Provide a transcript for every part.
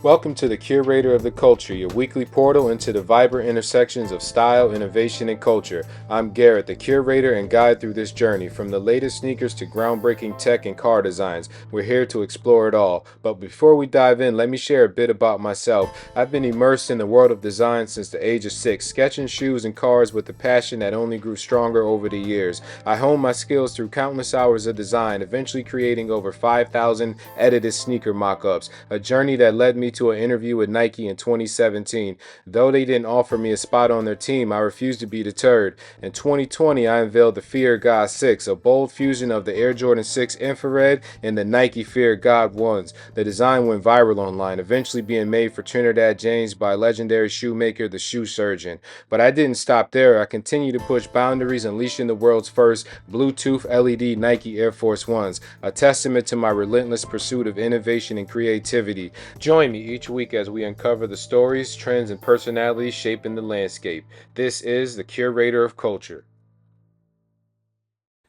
Welcome to the Curator of the Culture, your weekly portal into the vibrant intersections of style, innovation, and culture. I'm Garrett, the curator and guide through this journey. From the latest sneakers to groundbreaking tech and car designs, we're here to explore it all. But before we dive in, let me share a bit about myself. I've been immersed in the world of design since the age of 6, sketching shoes and cars with a passion that only grew stronger over the years. I honed my skills through countless hours of design, eventually creating over 5,000 edited sneaker mock-ups, a journey that led me to an interview with Nike in 2017. Though they didn't offer me a spot on their team, I refused to be deterred. In 2020, I unveiled the Fear God 6, a bold fusion of the Air Jordan 6 Infrared and the Nike Fear God 1s. The design went viral online, eventually being made for Trinidad James by legendary shoemaker The Shoe Surgeon. But I didn't stop there. I continued to push boundaries, unleashing the world's first Bluetooth LED Nike Air Force 1s, a testament to my relentless pursuit of innovation and creativity. Join me each week as we uncover the stories, trends, and personalities shaping the landscape. This is the Curator of Culture.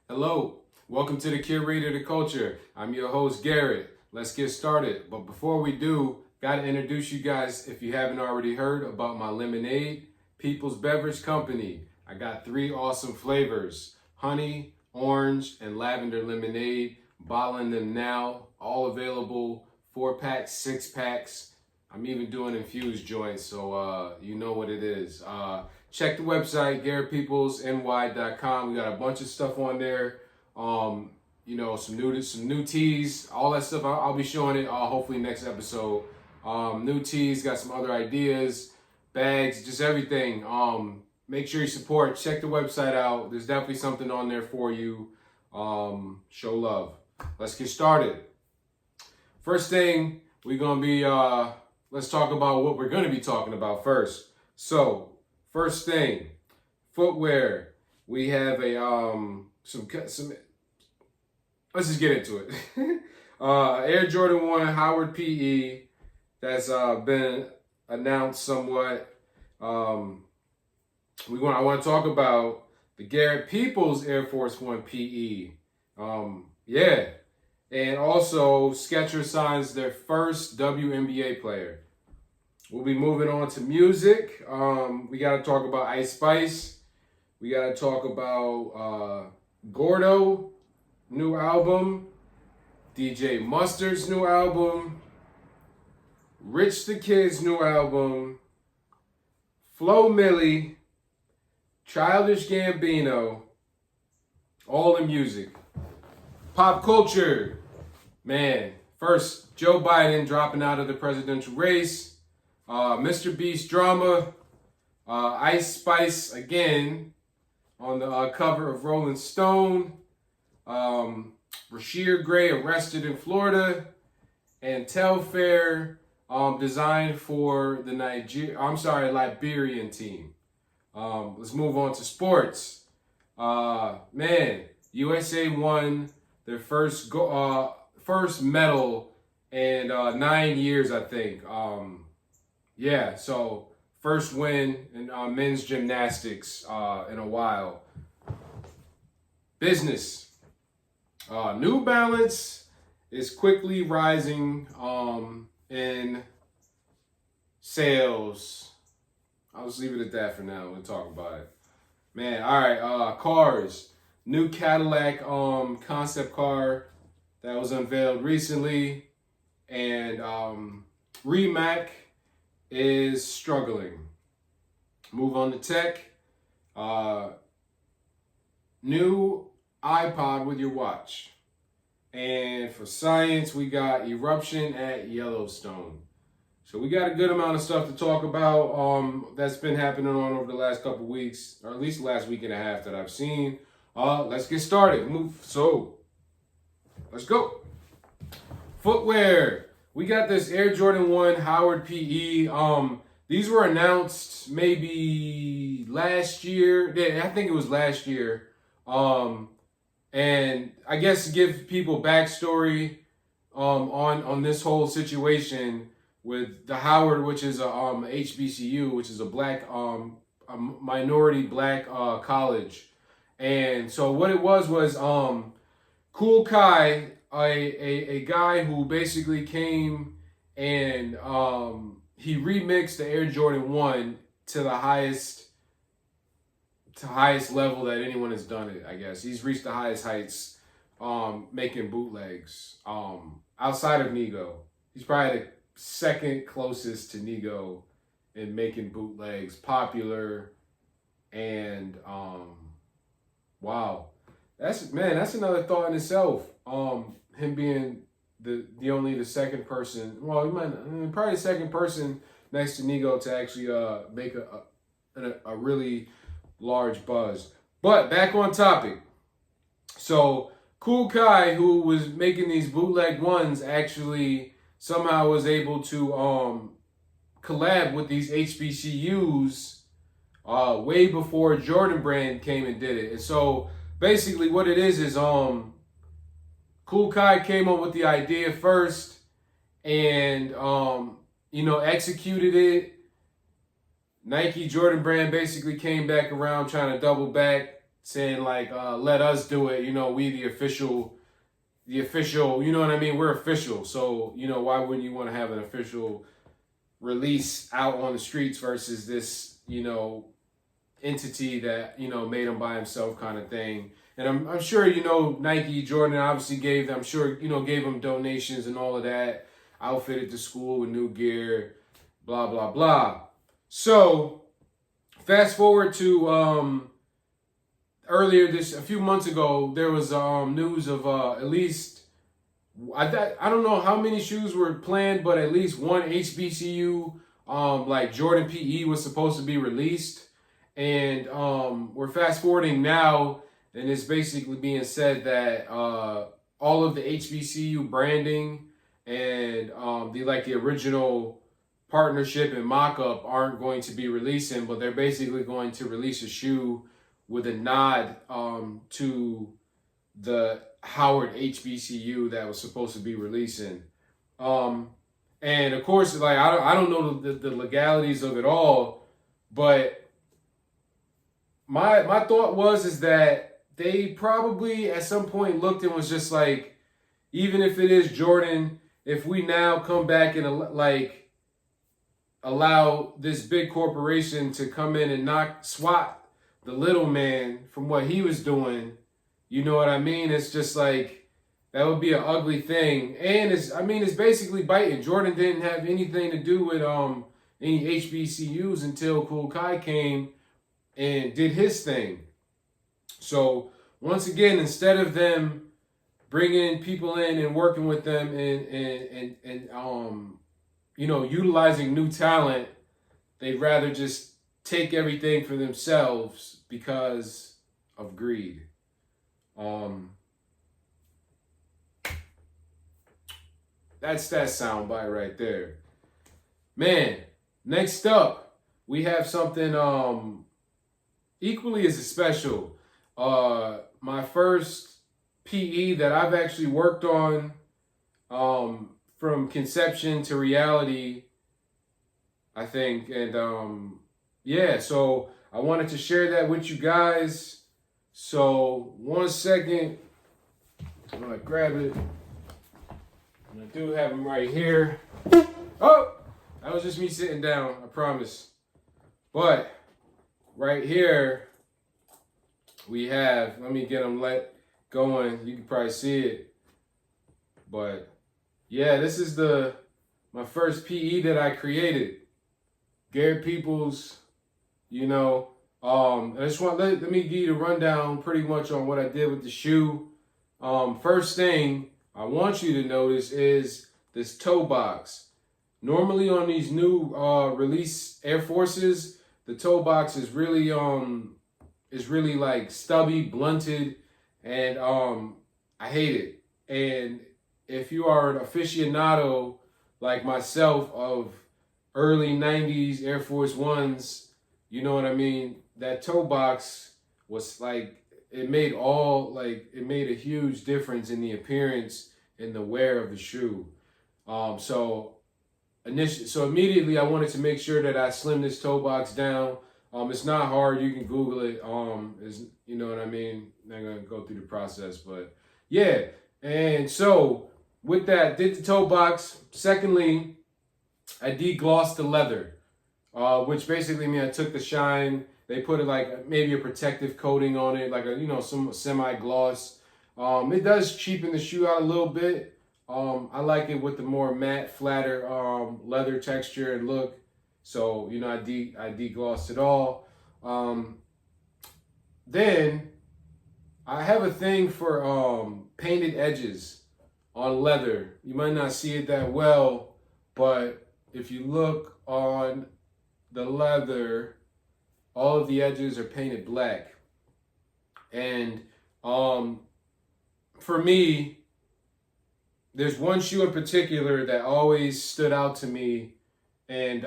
Hello, welcome to the Curator of the Culture. I'm your host, Garrett. Let's get started. But before we do, gotta introduce you guys, if you haven't already heard, about my lemonade, People's Beverage Company. I got 3 awesome flavors: honey, orange, and lavender lemonade. Bottling them now, all available, 4-packs, 6-packs. I'm even doing infused joints, so you know what it is. Check the website, GarrettPeoplesNY.com. We got a bunch of stuff on there. Some new teas, all that stuff. I'll be showing it hopefully next episode. New teas, got some other ideas, bags, just everything. Make sure you support. Check the website out. There's definitely something on there for you. Show love. Let's get started. First thing, we're gonna be let's talk about what we're gonna be talking about first. So, first thing, footwear. We have a some. Let's just get into it. Air Jordan 1 Howard PE that's been announced somewhat. I want to talk about the Garrett Peoples Air Force 1 PE. Yeah. And also, Skechers signs their first WNBA player. We'll be moving on to music. We got to talk about Ice Spice. We got to talk about Gordo, new album. DJ Mustard's new album. Rich the Kid's new album. Flo Milli, Childish Gambino, all in music. Pop culture. Man, first, Joe Biden dropping out of the presidential race. Mr. Beast drama. Ice Spice again on the cover of Rolling Stone. Rashir Gray arrested in Florida. And Telfair designed for the Liberian team. Let's move on to sports. USA won their first medal in 9 years, I think. So first win in men's gymnastics in a while. Business. New Balance is quickly rising in sales. I'll just leave it at that for now. We'll talk about it. Man, all right, cars. New Cadillac concept car that was unveiled recently, and Rimac is struggling. Move on to tech. New iPod with your watch. And for science, we got eruption at Yellowstone. So we got a good amount of stuff to talk about that's been happening on over the last couple weeks, or at least the last week and a half that I've seen. Let's get started. Let's go. Footwear. We got this Air Jordan 1 Howard PE. These were announced maybe last year. Yeah, I think it was last year. And I guess to give people backstory on this whole situation with the Howard, which is a HBCU, which is a black a minority black college. And so what it was Cool Kai, a guy who basically came and he remixed the Air Jordan 1 to the highest level that anyone has done it, I guess. He's reached the highest heights making bootlegs outside of Nigo. He's probably the second closest to Nigo in making bootlegs popular. And wow, that's another thought in itself. Him being the second person, well, probably the second person next to Nigo to actually make a really large buzz. But back on topic. So Kool Kai, who was making these bootleg ones, actually somehow was able to collab with these HBCUs way before Jordan Brand came and did it. And so basically what it is Kool Kai came up with the idea first and executed it. Nike Jordan Brand basically came back around trying to double back, saying like, let us do it. We the official, you know what I mean? We're official. So, why wouldn't you want to have an official release out on the streets versus this, entity that, made him by himself kind of thing. And I'm sure, Nike, Jordan obviously gave them donations and all of that, outfitted the school with new gear, blah, blah, blah. So fast forward to a few months ago, there was news of at least, I don't know how many shoes were planned, but at least one HBCU, like Jordan PE was supposed to be released. And we're fast forwarding now, and it's basically being said that all of the HBCU branding and the original partnership and mock-up aren't going to be releasing, but they're basically going to release a shoe with a nod to the Howard HBCU that was supposed to be releasing. And of course, like I don't know the legalities of it all, but my thought is that they probably at some point looked and was just like, even if it is Jordan, if we now come back and allow this big corporation to come in and swat the little man from what he was doing, you know what I mean? It's just like, that would be an ugly thing. And it's basically biting. Jordan didn't have anything to do with any HBCUs until Kool Kai came and did his thing. So once again, instead of them bringing people in and working with them and utilizing new talent, they'd rather just take everything for themselves because of greed. That's that soundbite right there. Man, next up, we have something equally as special. My first PE that I've actually worked on from conception to reality, I think. And so I wanted to share that with you guys. So 1 second, I'm gonna grab it. And I do have them right here. Oh, that was just me sitting down, I promise. But right here, we have, let me get them going. You can probably see it. But yeah, this is my first PE that I created. Garrett Peoples, I just let me give you the rundown pretty much on what I did with the shoe. First thing I want you to notice is this toe box. Normally on these new release Air Forces, the toe box is really like stubby, blunted, and I hate it. And if you are an aficionado like myself of early 90s Air Force Ones, you know what I mean? That toe box was like, it made a huge difference in the appearance and the wear of the shoe. So immediately I wanted to make sure that I slimmed this toe box down. It's not hard. You can Google it. You know what I mean? I'm not going to go through the process, but yeah. And so with that, did the toe box. Secondly, I deglossed the leather, which basically means I took the shine. They put it like maybe a protective coating on it, like some semi-gloss. It does cheapen the shoe out a little bit. I like it with the more matte, flatter leather texture and look. So I deglossed it all. Then I have a thing for painted edges on leather. You might not see it that well, but if you look on the leather, all of the edges are painted black. And for me, there's one shoe in particular that always stood out to me, and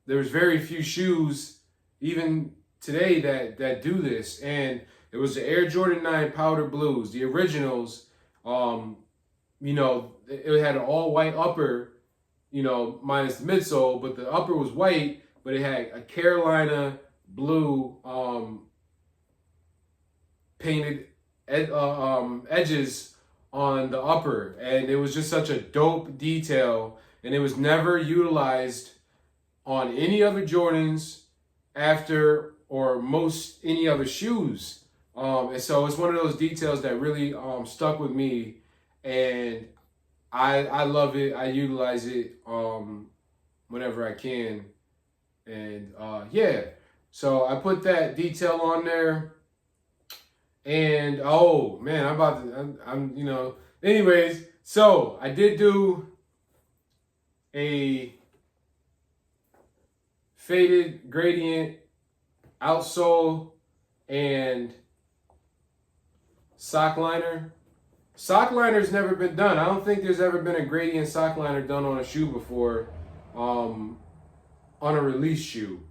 there's very few shoes, even today, that do this. And it was the Air Jordan 9 Powder Blues, the originals. It had an all white upper, minus the midsole, but the upper was white, but it had a Carolina blue painted edges on the upper, and it was just such a dope detail, and it was never utilized on any other Jordans after or most any other shoes. And so it's one of those details that really stuck with me, and I love it. I utilize it whenever I can, and yeah. So I put that detail on there, and oh man, I'm anyways. So I did do a faded gradient outsole and sock liner. Sock liner's never been done. I don't think there's ever been a gradient sock liner done on a shoe before, on a release shoe.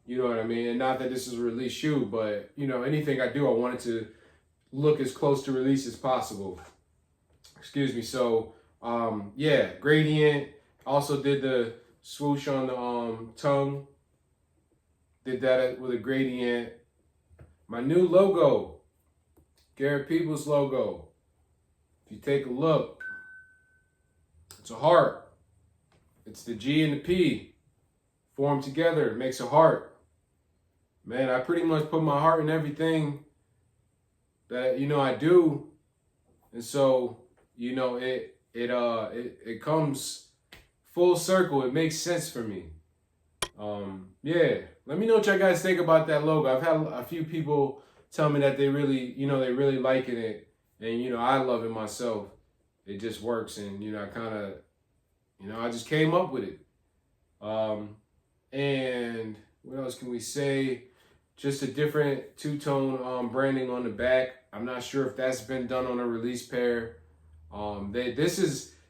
You know what I mean? And not that this is a release shoe, but anything I do, I want it to look as close to release as possible. Excuse me. So yeah, gradient. Also did the swoosh on the tongue. Did that with a gradient. My new logo, Garrett Peoples logo. If you take a look, it's a heart. It's the G and the P formed together. It makes a heart. Man, I pretty much put my heart in everything that I do, and so it comes full circle. It makes sense for me. Yeah. Let me know what y'all guys think about that logo. I've had a few people tell me that they really liking it, and I love it myself. It just works, and I kind of, I just came up with it. And what else can we say? Just a different two-tone branding on the back. I'm not sure if that's been done on a release pair. This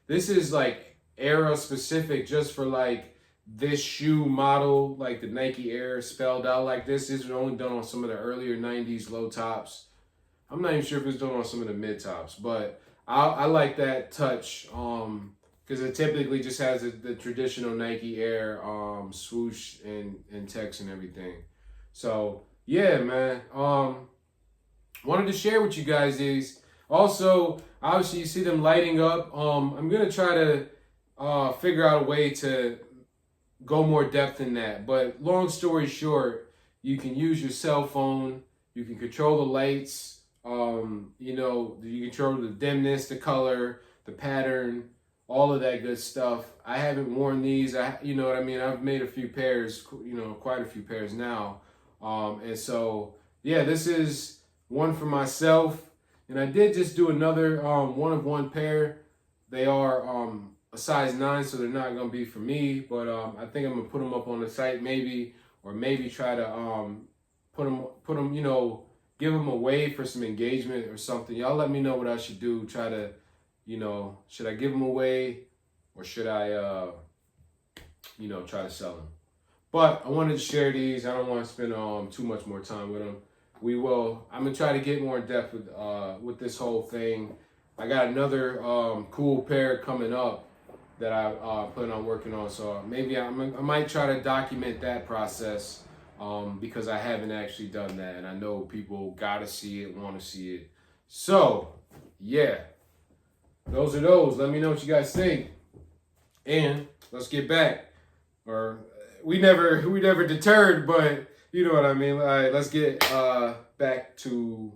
is like era specific, just for like this shoe model, like the Nike Air spelled out like this. This was only done on some of the earlier 90s low tops. I'm not even sure if it's done on some of the mid tops, but I like that touch because it typically just has the traditional Nike Air swoosh and text and everything. So yeah, man. Wanted to share with you guys these. Also, obviously you see them lighting up. I'm gonna try to figure out a way to go more depth in that. But long story short, you can use your cell phone. You can control the lights. You control the dimness, the color, the pattern, all of that good stuff. I haven't worn these. You know what I mean? I've made a few pairs, quite a few pairs now. And so, yeah, this is one for myself. And I did just do another one of one pair. They are a size 9, so they're not going to be for me. But I think I'm going to put them up on the site maybe, or maybe try to put them, give them away for some engagement or something. Y'all let me know what I should do. Try to, should I give them away, or should I, try to sell them? But I wanted to share these. I don't want to spend too much more time with them. I'm gonna try to get more in depth with this whole thing. I got another cool pair coming up that I plan on working on. So maybe I might try to document that process because I haven't actually done that, and I know people gotta see it, want to see it. So yeah, those are those. Let me know what you guys think. And let's get back, or we never deterred, but you know what I mean. All right, let's get back to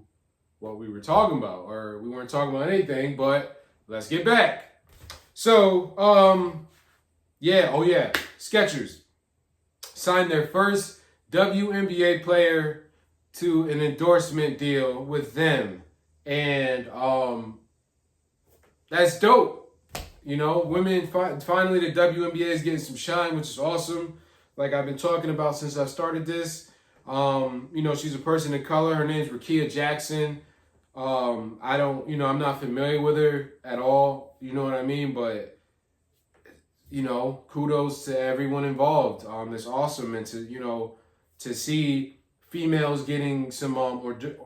what we were talking about, or we weren't talking about anything, but let's get back. So, yeah, oh yeah, Skechers signed their first WNBA player to an endorsement deal with them, and that's dope. You know, women finally the WNBA is getting some shine, which is awesome. Like I've been talking about since I started this. You know, she's a person of color. Her name's Rakia Jackson. I don't, you know, I'm not familiar with her at all. You know what I mean? But you know, kudos to everyone involved. It's awesome, and to to see females getting some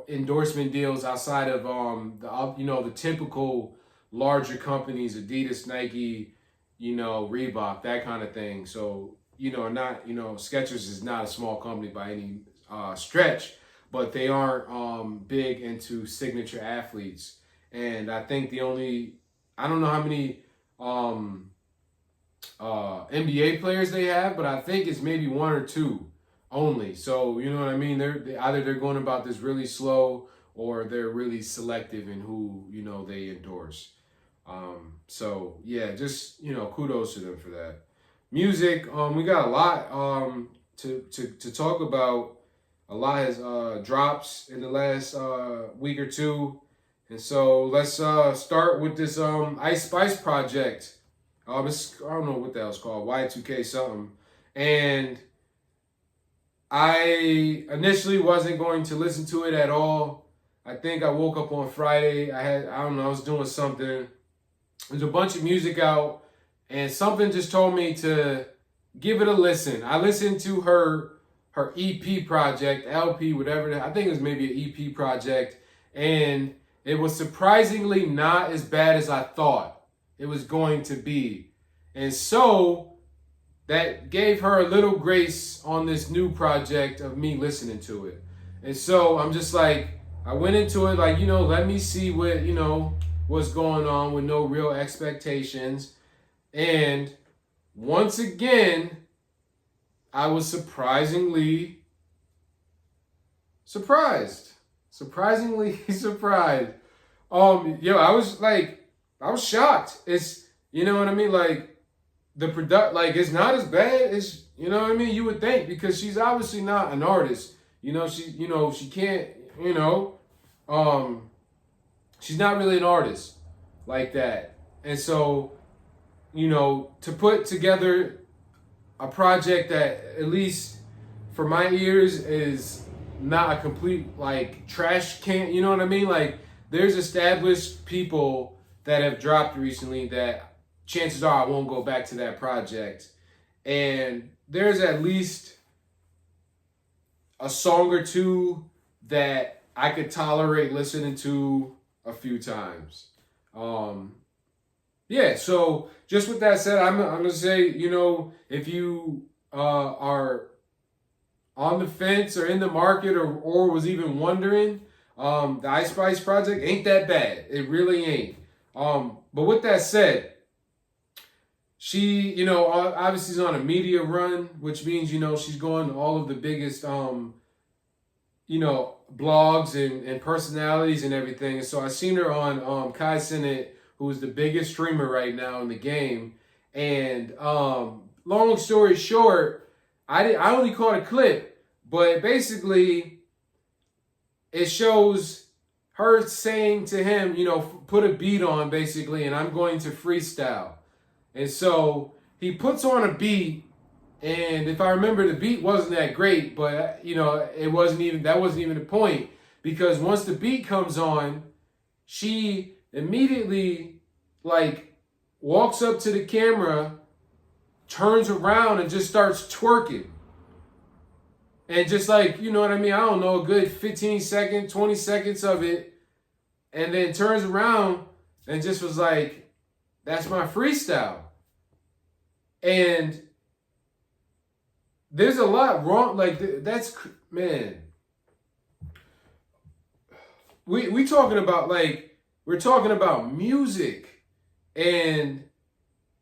endorsement deals outside of the typical larger companies, Adidas, Nike, Reebok, that kind of thing. So Skechers is not a small company by any stretch, but they aren't big into signature athletes. And I think I don't know how many NBA players they have, but I think it's maybe one or two only. So you know what I mean. Either they're going about this really slow, or they're really selective in who they endorse. So yeah, just kudos to them for that. Music, we got a lot to talk about. A lot has drops in the last week or two, and so let's start with this Ice Spice project. I don't know what the hell it's called, Y2K something. And I initially wasn't going to listen to it at all. I think I woke up on Friday. I was doing something. There's a bunch of music out, and something just told me to give it a listen. I listened to her EP project, LP, whatever. I think it was maybe an EP project, and it was surprisingly not as bad as I thought it was going to be. And so that gave her a little grace on this new project of me listening to it. And so I'm just like, I went into it like, let me see what's going on with no real expectations. And once again, I was surprisingly surprised. Surprisingly surprised. I was shocked. It's, you know what I mean? Like, the it's not as bad as, you know what I mean? You would think, because she's obviously not an artist. She can't, she's not really an artist like that. And so, to put together a project that, at least for my ears, is not a complete trash can, you know what I mean? Like, there's established people that have dropped recently that chances are I won't go back to that project. And there's at least a song or two that I could tolerate listening to a few times. Yeah, so just with that said, I'm gonna say, if you are on the fence or in the market, or was even wondering, the Ice Spice project ain't that bad. It really ain't. But with that said, she, obviously is on a media run, which means, she's going to all of the biggest, blogs and personalities and everything. And so I seen her on Kai Cenat, who's the biggest streamer right now in the game. And long story short, I only caught a clip, but basically it shows her saying to him, put a beat on basically, and I'm going to freestyle. And so he puts on a beat, and if I remember, the beat wasn't that great, but that wasn't even the point, because once the beat comes on, she immediately walks up to the camera, turns around, and just starts twerking. And just you know what I mean? I don't know, a good 15 seconds, 20 seconds of it, and then turns around and just was like, that's my freestyle. And there's a lot wrong. That's, man. We talking about we're talking about music, and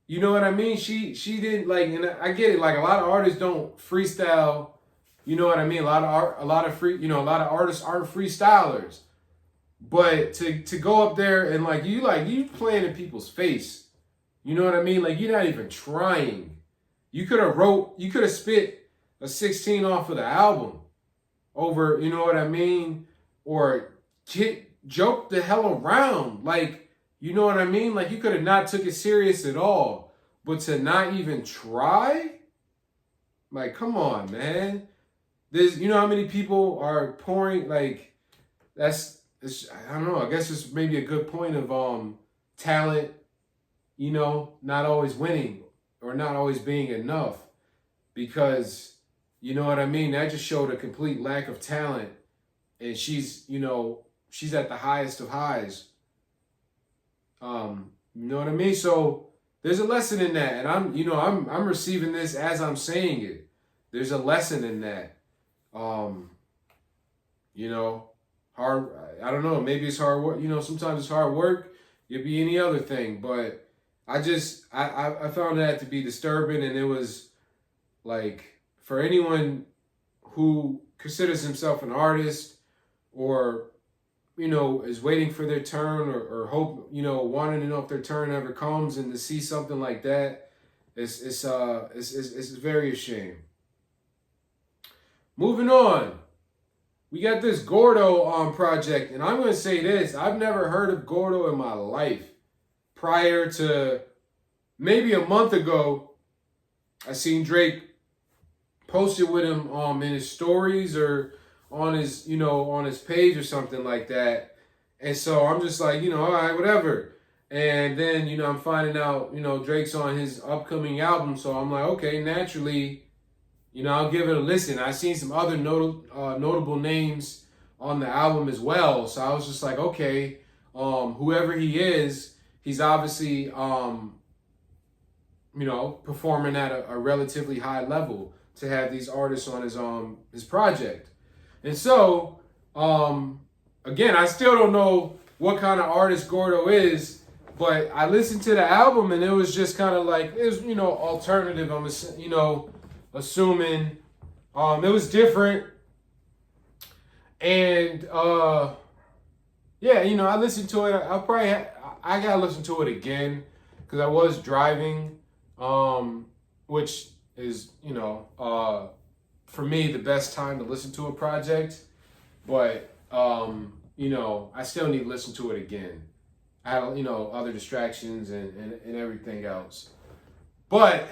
you know what I mean? She didn't like, and I get it. Like a lot of artists don't freestyle. You know what I mean? A lot of a lot of artists aren't freestylers. But to go up there and you playing in people's face. You know what I mean? Like you're not even trying. You could have spit a 16 off of the album over, you know what I mean? Or joke the hell around. Like, you know what I mean? Like you could have not took it serious at all. But to not even try? Like, come on, man. You know how many people are pouring, like, I don't know, I guess it's maybe a good point of talent, you know, not always winning or not always being enough. Because, you know what I mean? That just showed a complete lack of talent. And she's at the highest of highs. You know what I mean? So there's a lesson in that. And I'm receiving this as I'm saying it. There's a lesson in that. You know, hard, I don't know, maybe it's hard work, you know, sometimes it's hard work, it could be any other thing, but I found that to be disturbing, and it was like, for anyone who considers himself an artist, or, you know, is waiting for their turn, or hope, you know, wanting to know if their turn ever comes, and to see something like that, it's very a shame. Moving on, we got this Gordo project, and I'm going to say this. I've never heard of Gordo in my life. Prior to maybe a month ago, I seen Drake posted with him in his stories or on his, you know, on his page or something like that. And so I'm just like, you know, all right, whatever. And then, you know, I'm finding out, you know, Drake's on his upcoming album. So I'm like, okay, naturally, you know, I'll give it a listen. I've seen some other notable names on the album as well. So I was just like, okay, whoever he is, he's obviously, you know, performing at a relatively high level to have these artists on his project. And so, again, I still don't know what kind of artist Gordo is, but I listened to the album and it was just kind of like, it was, you know, alternative. I'm, you know, assuming it was different. And yeah, you know, I listened to it. I gotta listen to it again because I was driving, which is, you know, for me the best time to listen to a project. But you know, I still need to listen to it again. I had, you know, other distractions and everything else. But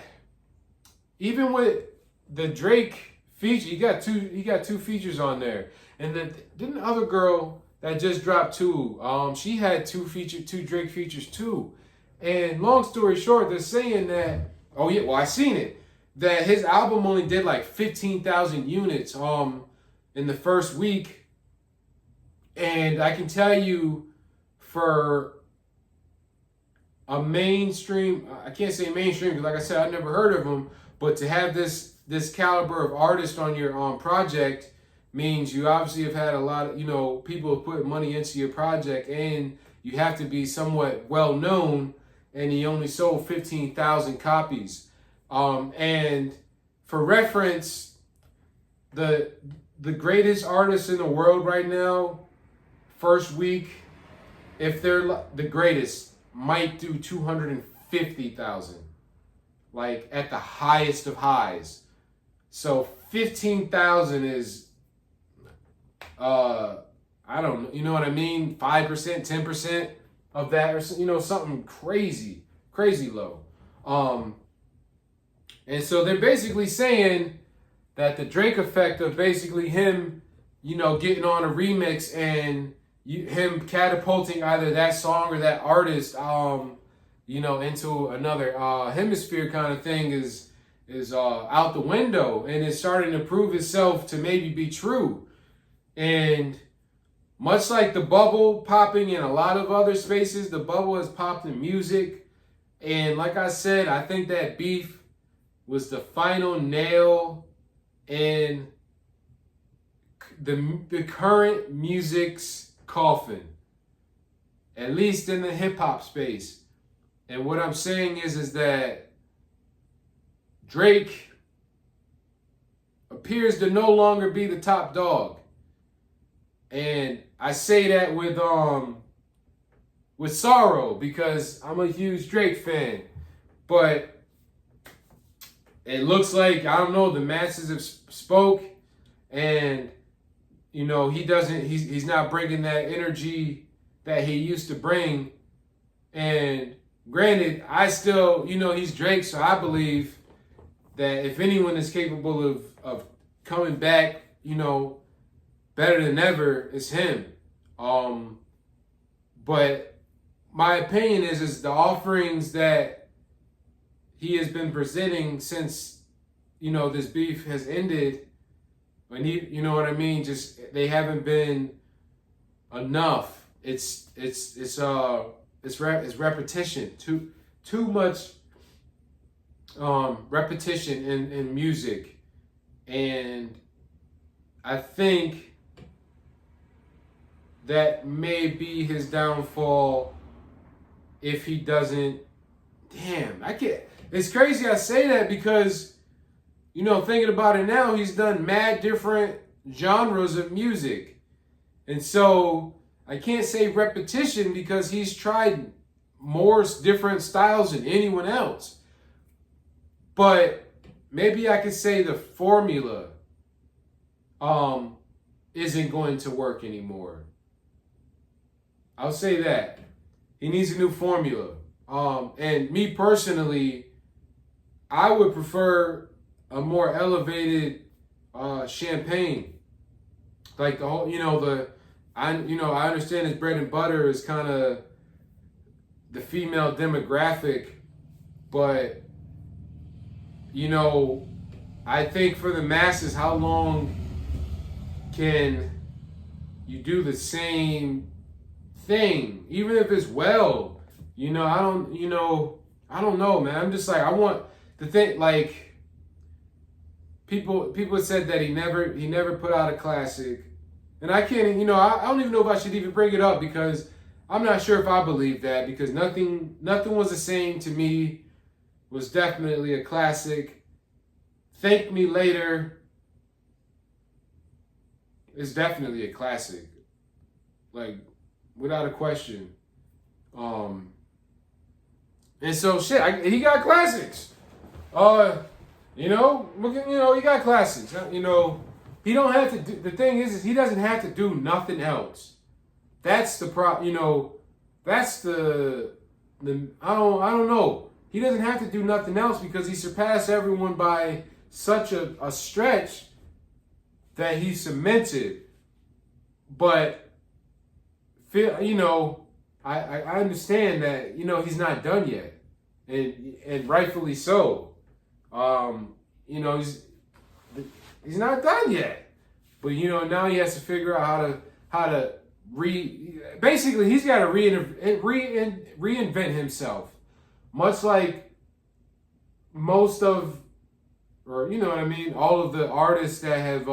even with the Drake feature, he got two features on there. And then the other girl that just dropped two, she had two Drake features too. And long story short, they're saying that, oh yeah, well I seen it, that his album only did like 15,000 units in the first week. And I can tell you, for a mainstream, I can't say mainstream because like I said, I've never heard of him, but to have this caliber of artist on your project means you obviously have had a lot of, you know, people have put money into your project, and you have to be somewhat well known, and he only sold 15,000 copies. And for reference, the greatest artists in the world right now, first week, if they're the greatest, might do 250,000, like at the highest of highs. So 15,000 is, I don't know, you know what I mean? 5%, 10% of that, or, you know, something crazy low. And so they're basically saying that the Drake effect of basically him, you know, getting on a remix and him catapulting either that song or that artist, you know, into another hemisphere kind of thing is out the window, and it's starting to prove itself to maybe be true. And much like the bubble popping in a lot of other spaces, the bubble has popped in music. And like I said, I think that beef was the final nail in the current music's coffin, at least in the hip hop space. And what I'm saying is that Drake appears to no longer be the top dog. And I say that with sorrow because I'm a huge Drake fan. But it looks like, I don't know, the masses have spoke, and he's not bringing that energy that he used to bring. And granted, I still, he's Drake, so I believe that if anyone is capable of coming back, better than ever, it's him. But my opinion is the offerings that he has been presenting since, this beef has ended, and you know what I mean, just they haven't been enough. It's repetition. Too much repetition in music. And I think that may be his downfall if he doesn't. Damn, I can't. It's crazy I say that because, thinking about it now, he's done mad different genres of music. And so I can't say repetition because he's tried more different styles than anyone else. But maybe I could say the formula isn't going to work anymore. I'll say that. He needs a new formula. And me personally, I would prefer a more elevated champagne. Like the whole, I understand his bread and butter is kind of the female demographic, but I think for the masses, how long can you do the same thing, even if it's well? I don't know, man. I'm just like, I want the thing, like people said that he never put out a classic, and I can't, I don't even know if I should even bring it up because I'm not sure if I believe that, because nothing was the same to me was definitely a classic. Thank Me Later is definitely a classic, like without a question. And so shit, he got classics. He got classics. He don't have to do. The thing is he doesn't have to do nothing else. That's the That's the I don't know. He doesn't have to do nothing else because he surpassed everyone by such a stretch that he cemented. But I understand that he's not done yet, and rightfully so. He's not done yet, but now he has to figure out how to basically he's got to reinvent himself, much like most of, or all of the artists that have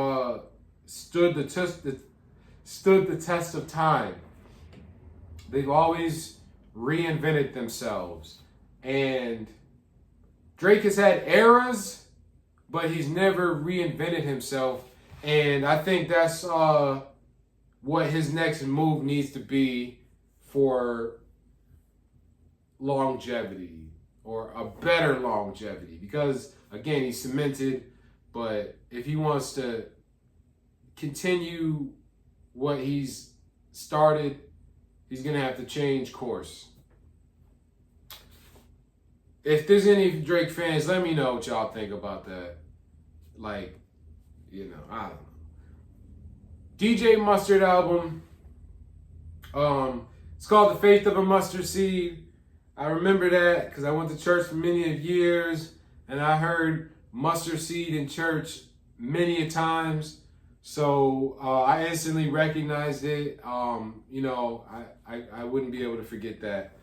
stood the test of time. They've always reinvented themselves. And Drake has had eras, but he's never reinvented himself. And I think that's what his next move needs to be for longevity, or a better longevity. Because, again, he's cemented, but if he wants to continue what he's started, he's going to have to change course. If there's any Drake fans, let me know what y'all think about that. Like, I don't know. DJ Mustard album. It's called The Faith of a Mustard Seed. I remember that because I went to church for many years, and I heard mustard seed in church many a times. So I instantly recognized it. I wouldn't be able to forget that.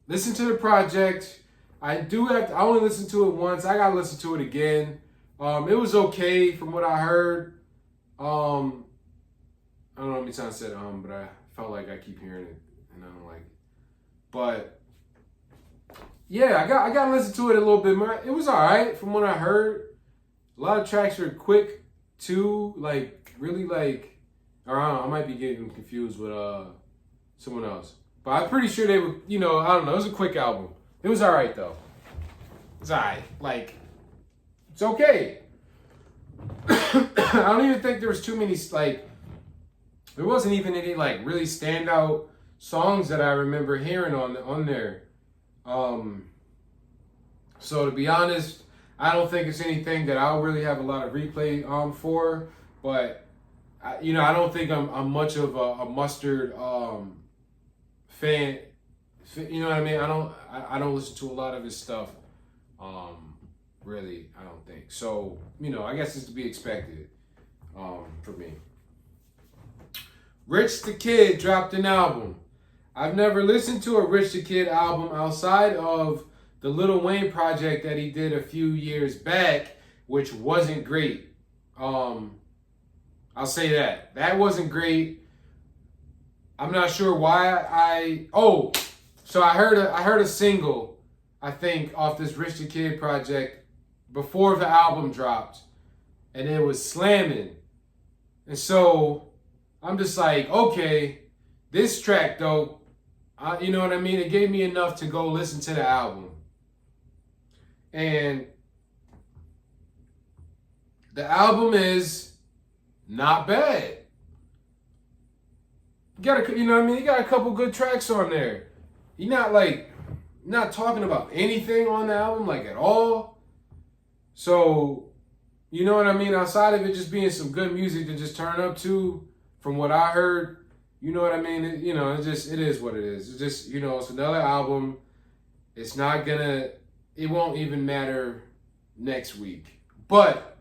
Listen to the project. I only listened to it once. I gotta listen to it again. It was okay from what I heard. I don't know how many times I said but I felt like I keep hearing it and I don't like it. But yeah, I got to listen to it a little bit more. It was all right from what I heard. A lot of tracks are quick too, like really like. Or I don't know, I might be getting confused with someone else, but I'm pretty sure they were. You know, I don't know. It was a quick album. It was all right though. It's all right. Like it's okay. I don't even think there was too many like. There wasn't even any like really standout songs that I remember hearing on there. So to be honest, I don't think it's anything that I'll really have a lot of replay for. But I don't think I'm much of a mustard fan. You know what I mean? I don't listen to a lot of his stuff. Really, I don't think so. I guess it's to be expected for me. Rich the Kid dropped an album. I've never listened to a Rich the Kid album outside of the Lil Wayne project that he did a few years back, which wasn't great. I'll say that. That wasn't great. I'm not sure why so I heard a single, I think, off this Rich the Kid project before the album dropped, and it was slamming. And so I'm just like, okay, this track though, you know what I mean? It gave me enough to go listen to the album. And the album is not bad. You got he got a couple good tracks on there. He's not talking about anything on the album, like at all. So, you know what I mean? Outside of it just being some good music to just turn up to, from what I heard, you know what I mean? It is what it is. It's just, it's another album. It's not gonna, it won't even matter next week. But,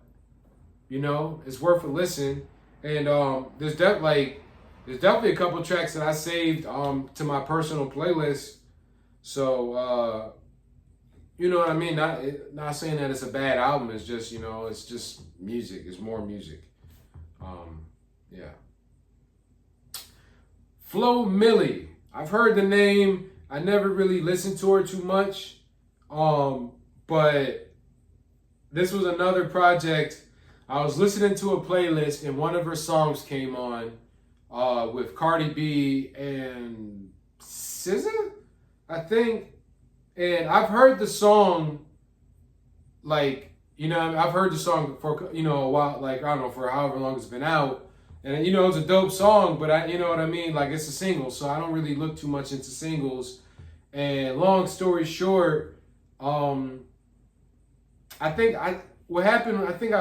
it's worth a listen. And there's definitely a couple tracks that I saved to my personal playlist. So, you know what I mean? Not saying that it's a bad album. It's just, it's just music. It's more music. Yeah. Flo Milli. I've heard the name. I never really listened to her too much. But this was another project. I was listening to a playlist and one of her songs came on with Cardi B and SZA, I think. And I've heard the song, I've heard the song for, a while, I don't know, for however long it's been out. And, it's a dope song, but you know what I mean? Like, it's a single, so I don't really look too much into singles. And long story short, what happened, I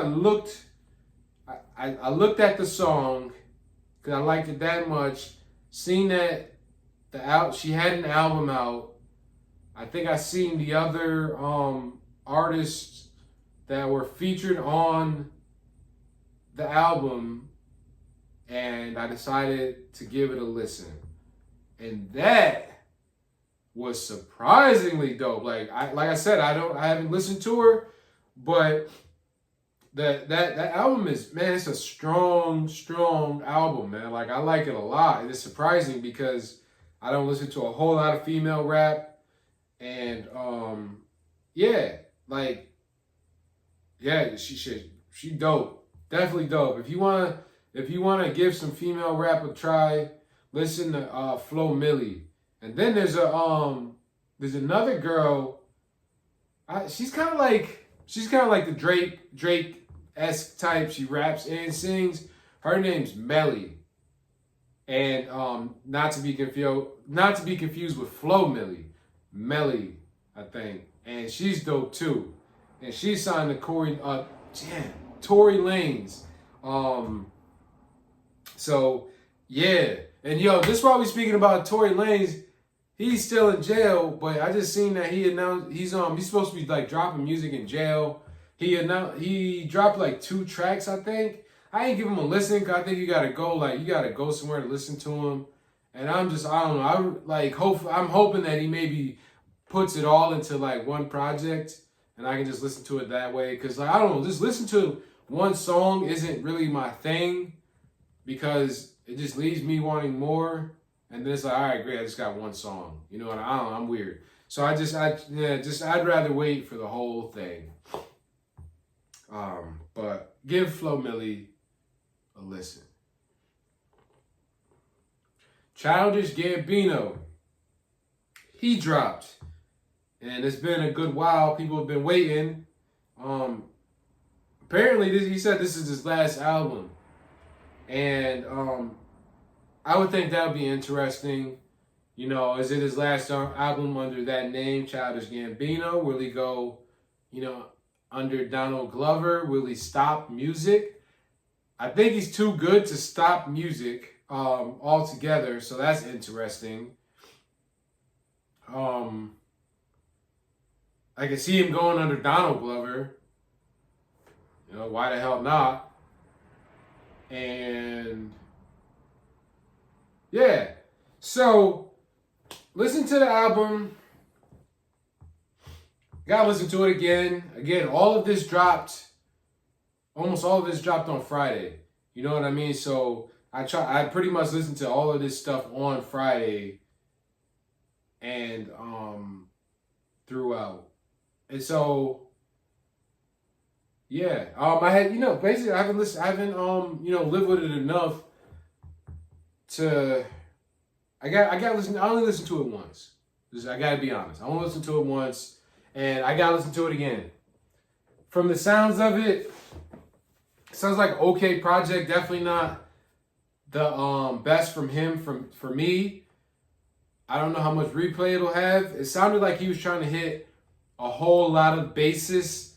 looked at the song, because I liked it that much, seen that she had an album out. I think I seen the other artists that were featured on the album, and I decided to give it a listen. And that was surprisingly dope. Like I said, I haven't listened to her, but that album is, man, it's a strong album, man. Like, I like it a lot. And it's surprising because I don't listen to a whole lot of female rap. And she dope. Definitely dope. If you wanna give some female rap a try, listen to Flo Milli. And then there's another girl. She's kind of like the Drake-esque type. She raps and sings. Her name's Melly. And not to be confused with Flo Milli. Melly, I think. And she's dope too. And she's signed to Tory Lanez. So yeah. And this is why we're speaking about Tory Lanez. He's still in jail, but I just seen that he announced he's supposed to be like dropping music in jail. He dropped like 2 tracks, I think. I ain't give him a listen because I think you gotta go somewhere to listen to him. And I don't know. I'm hoping that he maybe puts it all into like one project and I can just listen to it that way. Cause I don't know, just listen to one song isn't really my thing because it just leaves me wanting more. And then it's like, all right, great, I just got one song. You know what? I don't know, I'm weird. So I'd rather wait for the whole thing. But give Flo Milli a listen. Childish Gambino, he dropped, and it's been a good while. People have been waiting. Apparently, he said this is his last album, and I would think that would be interesting. You know, is it his last album under that name, Childish Gambino? Will he go, under Donald Glover? Will he stop music? I think he's too good to stop music altogether, so that's interesting. I can see him going under Donald Glover. Why the hell not? And yeah, so listen to the album. Gotta listen to it again. Again, almost all of this dropped on Friday. You know what I mean? So I pretty much listened to all of this stuff on Friday and throughout. And so yeah, I had, basically I haven't lived with it enough to, I only listened to it once. I gotta be honest. I only listened to it once, and I gotta listen to it again. From the sounds of it, sounds like an okay project. Definitely not the best from him for me. I don't know how much replay it'll have. It sounded like he was trying to hit a whole lot of bases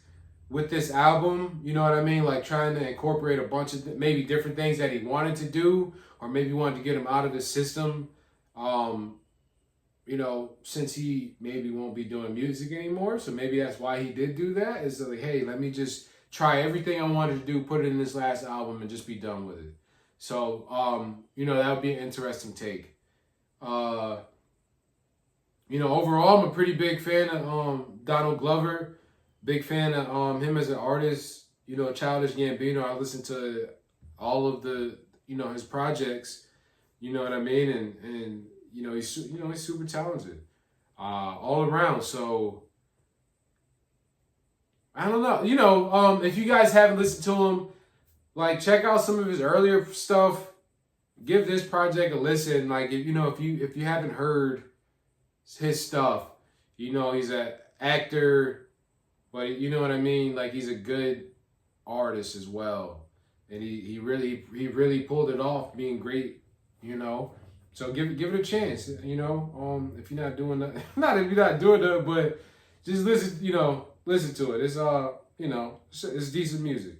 with this album, you know what I mean? Like trying to incorporate a bunch of maybe different things that he wanted to do, or maybe wanted to get him out of the system. Since he maybe won't be doing music anymore, so maybe that's why he did do that. Is like, hey, let me just try everything I wanted to do, put it in this last album, and just be done with it. So, that would be an interesting take. Overall, I'm a pretty big fan of Donald Glover. Big fan of him as an artist. Childish Gambino. I listen to all of the his projects. You know what I mean, and he's super talented, all around. So I don't know. If you guys haven't listened to him, like check out some of his earlier stuff. Give this project a listen. Like if you haven't heard his stuff, he's an actor. But you know what I mean? Like he's a good artist as well. And he really pulled it off being great, So give it a chance, if you're not doing that. Not if you're not doing that, but just listen to it. It's it's decent music.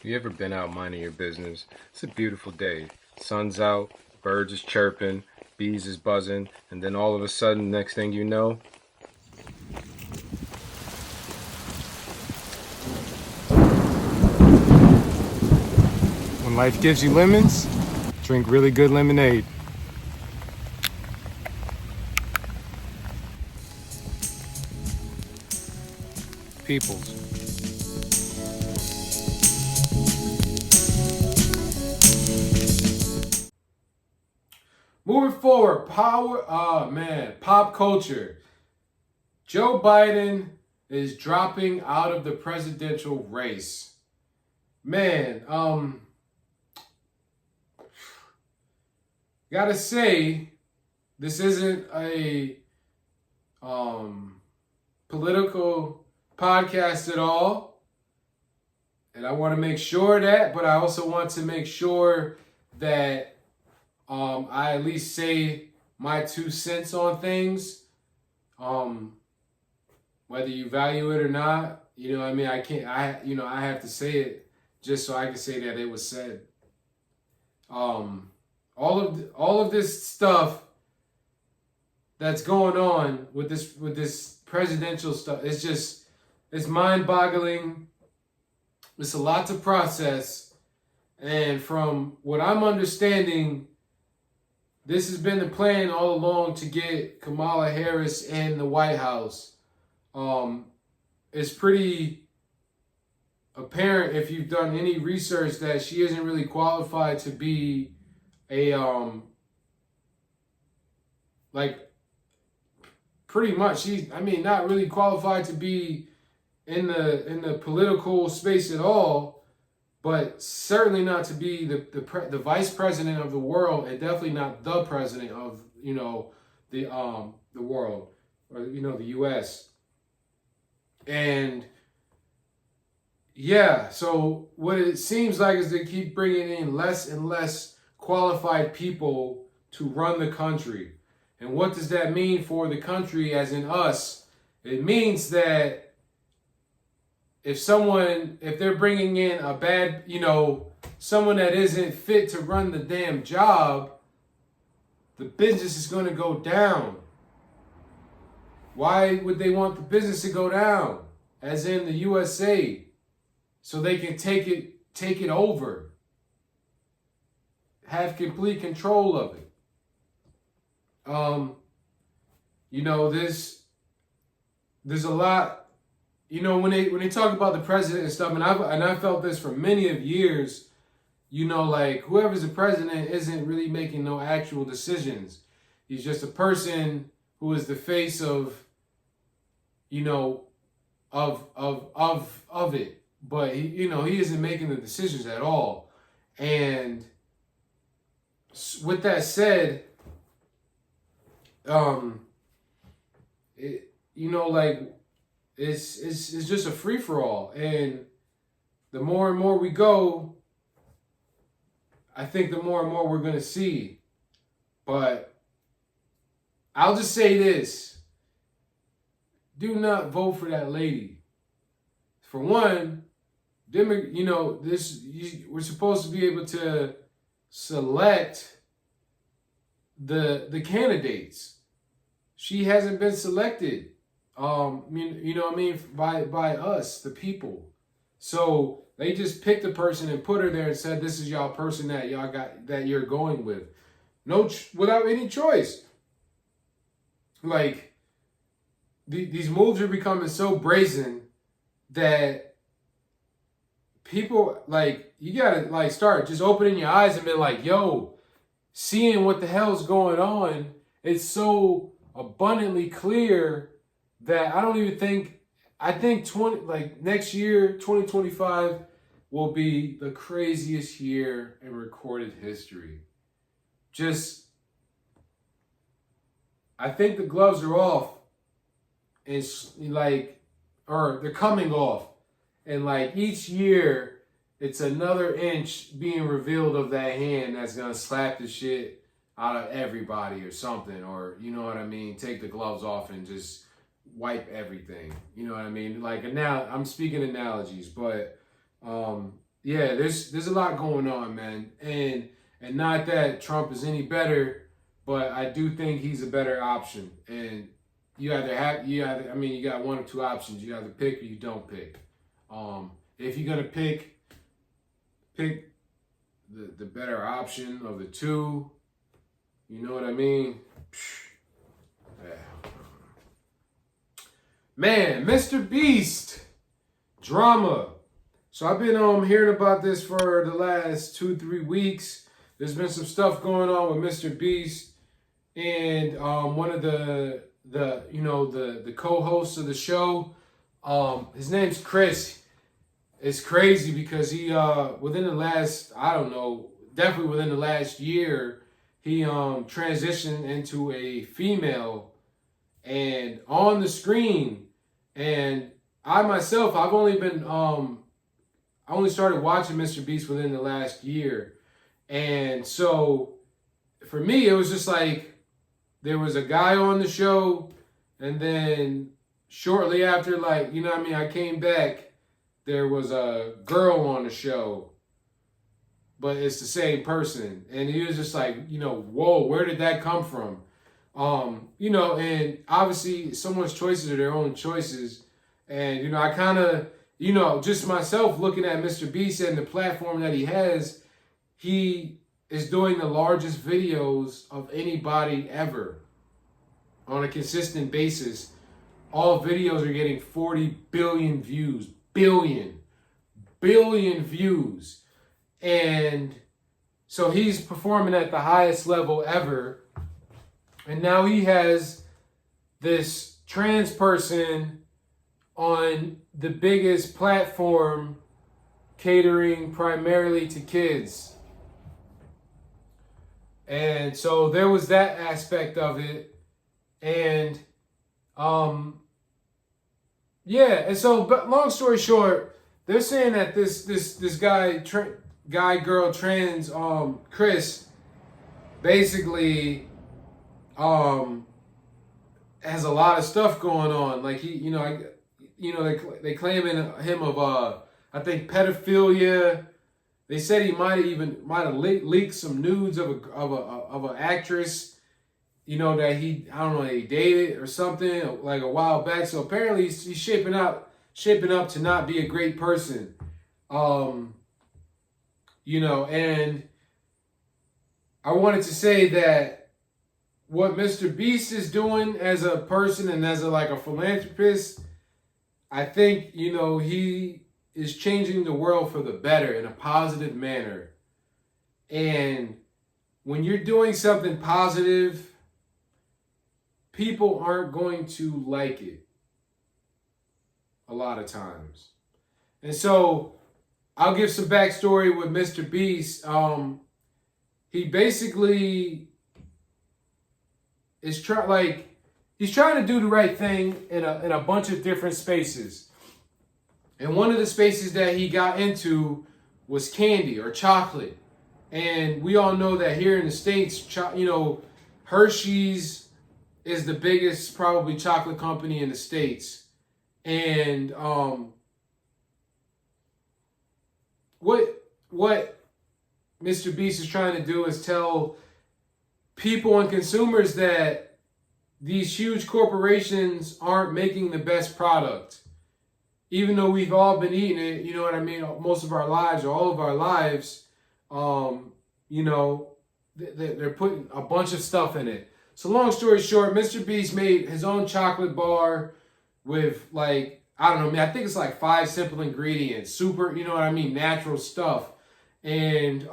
You ever been out minding your business? It's a beautiful day. Sun's out, birds is chirping, bees is buzzing, and then all of a sudden, next thing you know, when life gives you lemons, drink really good lemonade. Peoples. Moving forward, pop culture. Joe Biden is dropping out of the presidential race. Man, gotta say, this isn't a political podcast at all. And I want to make sure of that, but I also want to make sure that I at least say my 2 cents on things. Whether you value it or not, I have to say it just so I can say that it was said. All of this stuff that's going on with this presidential stuff, it's mind-boggling. It's a lot to process. And from what I'm understanding, this has been the plan all along to get Kamala Harris in the White House. It's pretty apparent if you've done any research that she isn't really qualified to be a pretty much, not really qualified to be in the political space at all, but certainly not to be the vice president of the world, and definitely not the president of the world, or the U.S. And yeah, so what it seems like is they keep bringing in less and less qualified people to run the country. And what does that mean for the country, as in us? It means that if they're bringing in a bad, someone that isn't fit to run the damn job, the business is going to go down. Why would they want the business to go down? As in the USA, so they can take it over, have complete control of it. There's a lot, when they talk about the president and stuff, and I felt this for many of years, like whoever's the president isn't really making no actual decisions. He's just a person who is the face of it. But he isn't making the decisions at all. And with that said, it's just a free for all. And the more and more we go, I think the more and more we're gonna see. But I'll just say this: do not vote for that lady. For one, we're supposed to be able to select the candidates. She hasn't been selected, by us, the people. So they just picked a person and put her there and said, "This is y'all person that y'all got, that you're going with," without any choice. Like these moves are becoming so brazen that people, like, you gotta like start just opening your eyes and be like, yo, seeing what the hell's going on. It's so abundantly clear that I think next year, 2025, will be the craziest year in recorded history. I think the gloves are off, and they're coming off. And like each year, it's another inch being revealed of that hand that's gonna slap the shit out of everybody or something, or take the gloves off and just wipe everything. You know what I mean? Like now, I'm speaking analogies, but there's a lot going on, man. And not that Trump is any better, but I do think he's a better option. And you got one or two options. You either pick or you don't pick. If you're gonna pick the better option of the two, you know what I mean? Yeah. Man, Mr. Beast drama. So I've been hearing about this for the last 2-3 weeks. There's been some stuff going on with Mr. Beast and one of the co-hosts of the show. His name's Chris. It's crazy because he within the last, definitely within the last year, he transitioned into a female and on the screen. And I myself, I only started watching Mr. Beast within the last year. And so for me, it was just like there was a guy on the show, and then shortly after, I came back, there was a girl on the show, but it's the same person. And he was just like, whoa, where did that come from? And obviously someone's choices are their own choices. And, I kind of, just myself looking at Mr. Beast and the platform that he has, he is doing the largest videos of anybody ever on a consistent basis. All videos are getting 40 billion views. Billion views. And so he's performing at the highest level ever. And now he has this trans person on the biggest platform catering primarily to kids. And so there was that aspect of it. And yeah, and so but long story short, they're saying that this guy girl trans Chris basically has a lot of stuff going on. Like they claiming him of I think pedophilia. They said he might have leaked some nudes of an actress, that I don't know, he dated or something like a while back. So apparently he's shaping up to not be a great person. And I wanted to say that what Mr. Beast is doing as a person and as a philanthropist, I think, he is changing the world for the better in a positive manner. And when you're doing something positive, people aren't going to like it a lot of times. And so I'll give some backstory with Mr. Beast. He basically is he's trying to do the right thing in a bunch of different spaces. And one of the spaces that he got into was candy or chocolate. And we all know that here in the States, Hershey's is the biggest probably chocolate company in the States. And what Mr. Beast is trying to do is tell people and consumers that these huge corporations aren't making the best product. Even though we've all been eating it, you know what I mean, most of our lives or all of our lives, they're putting a bunch of stuff in it. So long story short, Mr. Beast made his own chocolate bar with I think it's 5 simple ingredients, super, natural stuff. And,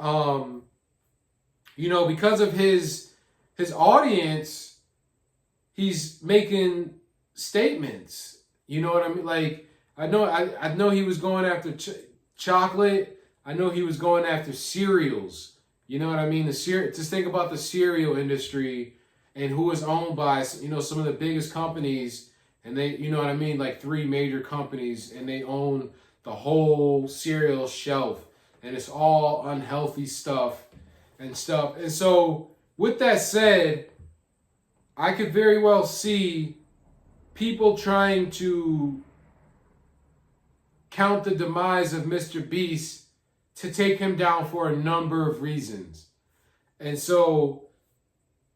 because of his audience, he's making statements, you know what I mean? I know he was going after chocolate. I know he was going after cereals. You know what I mean? Just think about the cereal industry and who is owned by, some of the biggest companies. And they, 3 major companies, and they own the whole cereal shelf. And it's all unhealthy stuff. And so with that said, I could very well see people trying to count the demise of Mr. Beast to take him down for a number of reasons. And so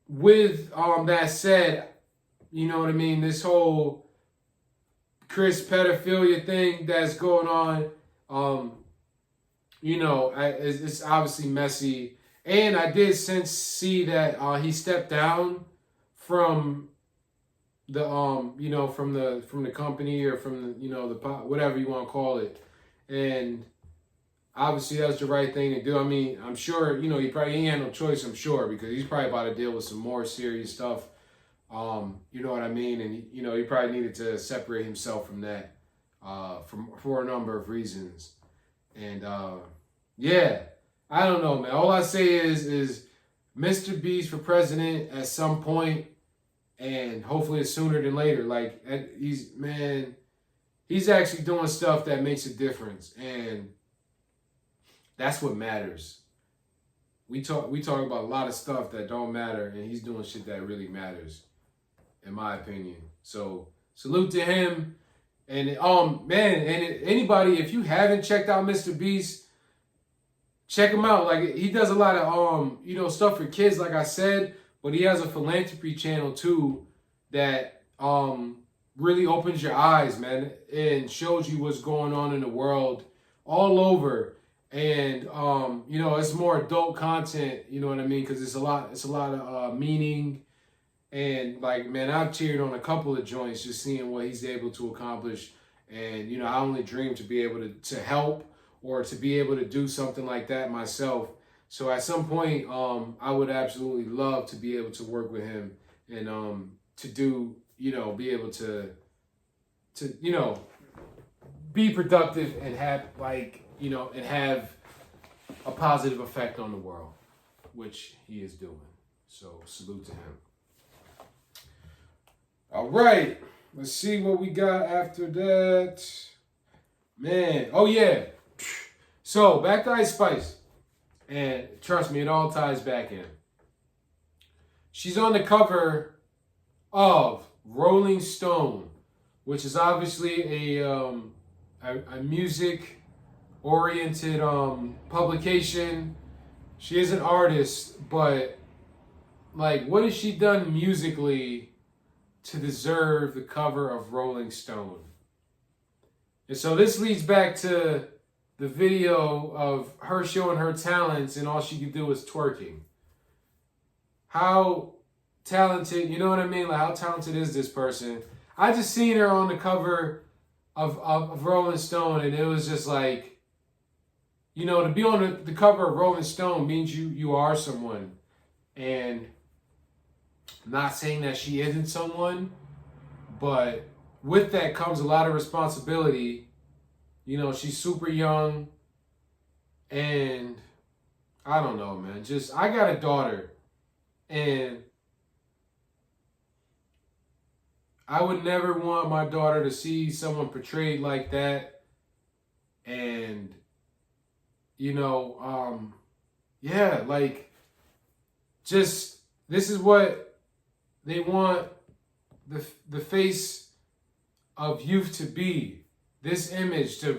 with that said, this whole Chris pedophilia thing that's going on, it's obviously messy. And I did see that he stepped down from the from the company or from the whatever you want to call it. And obviously that's the right thing to do. I mean, I'm sure he ain't had no choice, I'm sure, because he's probably about to deal with some more serious stuff. You know what I mean? And he probably needed to separate himself from that for a number of reasons. And yeah, I don't know, man. All I say is Mr. Beast for president at some point, and hopefully it's sooner than later. He's actually doing stuff that makes a difference, and that's what matters. We talk about a lot of stuff that don't matter, and he's doing shit that really matters, in my opinion. So salute to him. And and anybody, if you haven't checked out Mr. Beast, check him out. He does a lot of stuff for kids, like I said, but he has a philanthropy channel too that really opens your eyes, man, and shows you what's going on in the world all over. And it's more adult content, you know what I mean? Because it's a lot of meaning. And I've cheered on a couple of joints just seeing what he's able to accomplish. And I only dream to be able to help or to be able to do something like that myself. So at some point, I would absolutely love to be able to work with him and to do be able to be productive and have and have a positive effect on the world, which he is doing. So salute to him. All right, let's see what we got after that. Man, oh yeah. So back to Ice Spice. And trust me, it all ties back in. She's on the cover of Rolling Stone, which is obviously a music-oriented publication. She is an artist, but like, what has she done musically to deserve the cover of Rolling Stone? And so this leads back to the video of her showing her talents and all she could do was twerking. How talented, you know what I mean? Like, how talented is this person? I just seen her on the cover of Rolling Stone, and it was just like, to be on the cover of Rolling Stone means you are someone. And I'm not saying that she isn't someone, but with that comes a lot of responsibility. She's super young, and I don't know, man. I got a daughter, and I would never want my daughter to see someone portrayed like that. And, this is what they want the face of youth to be. This image to,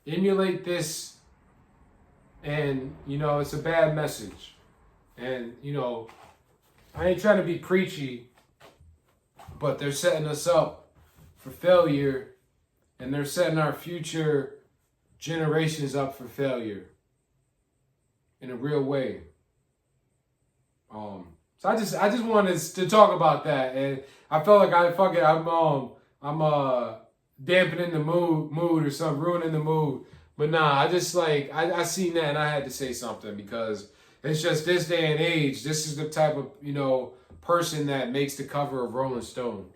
emulate this. And, it's a bad message. And, I ain't trying to be preachy, but they're setting us up for failure, and they're setting our future generations up for failure in a real way. So I just wanted to talk about that, and I felt like I'm dampening the mood or something, ruining the mood. But nah, I just I seen that and I had to say something, because it's just this day and age. This is the type of person that makes the cover of Rolling Stone.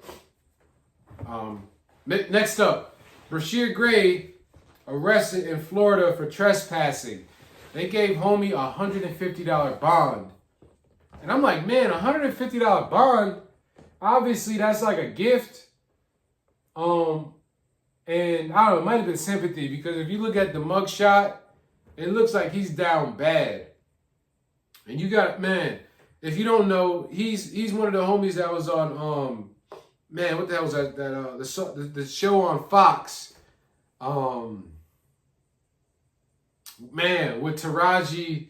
Next up, Brashear Gray arrested in Florida for trespassing. They gave homie a $150 bond. And I'm like, man, $150 bond? Obviously, that's like a gift. And I don't know, it might have been sympathy, because if you look at the mugshot, it looks like he's down bad. And you got, man, if you don't know, he's one of the homies that was on, man, what the hell was that? The show on Fox. Man, with Taraji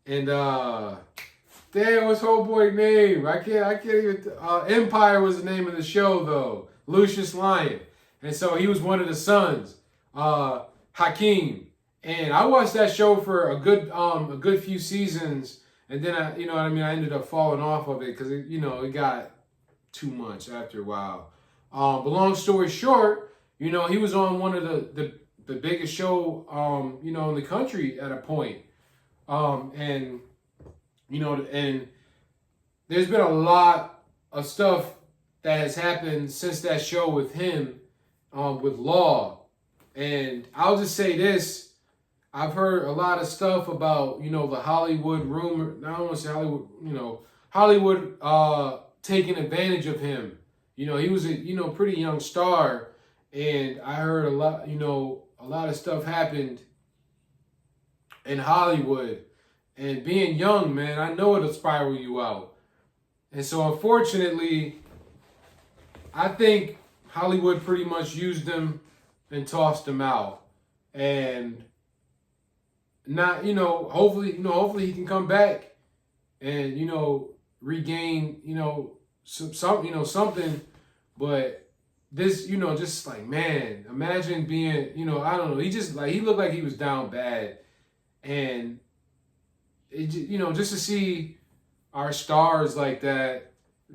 and damn, what's whole boy name? I can't even. Empire was the name of the show though. Lucius Lyon, and so he was one of the sons, Hakeem. And I watched that show for a good few seasons, and then I ended up falling off of it because it got too much after a while. But long story short, he was on one of the biggest show in the country at a point. And there's been a lot of stuff that has happened since that show with him, with law. And I'll just say this. I've heard a lot of stuff about, the Hollywood rumor. I don't want to say Hollywood, Hollywood taking advantage of him. He was a, pretty young star. And I heard a lot of stuff happened in Hollywood. And being young, man, I know it'll spiral you out. And so, unfortunately, I think Hollywood pretty much used him and tossed him out. And not, hopefully he can come back and, regain, something. But this, just like, man, imagine being, I don't know. He looked like he was down bad. And it, just to see our stars like that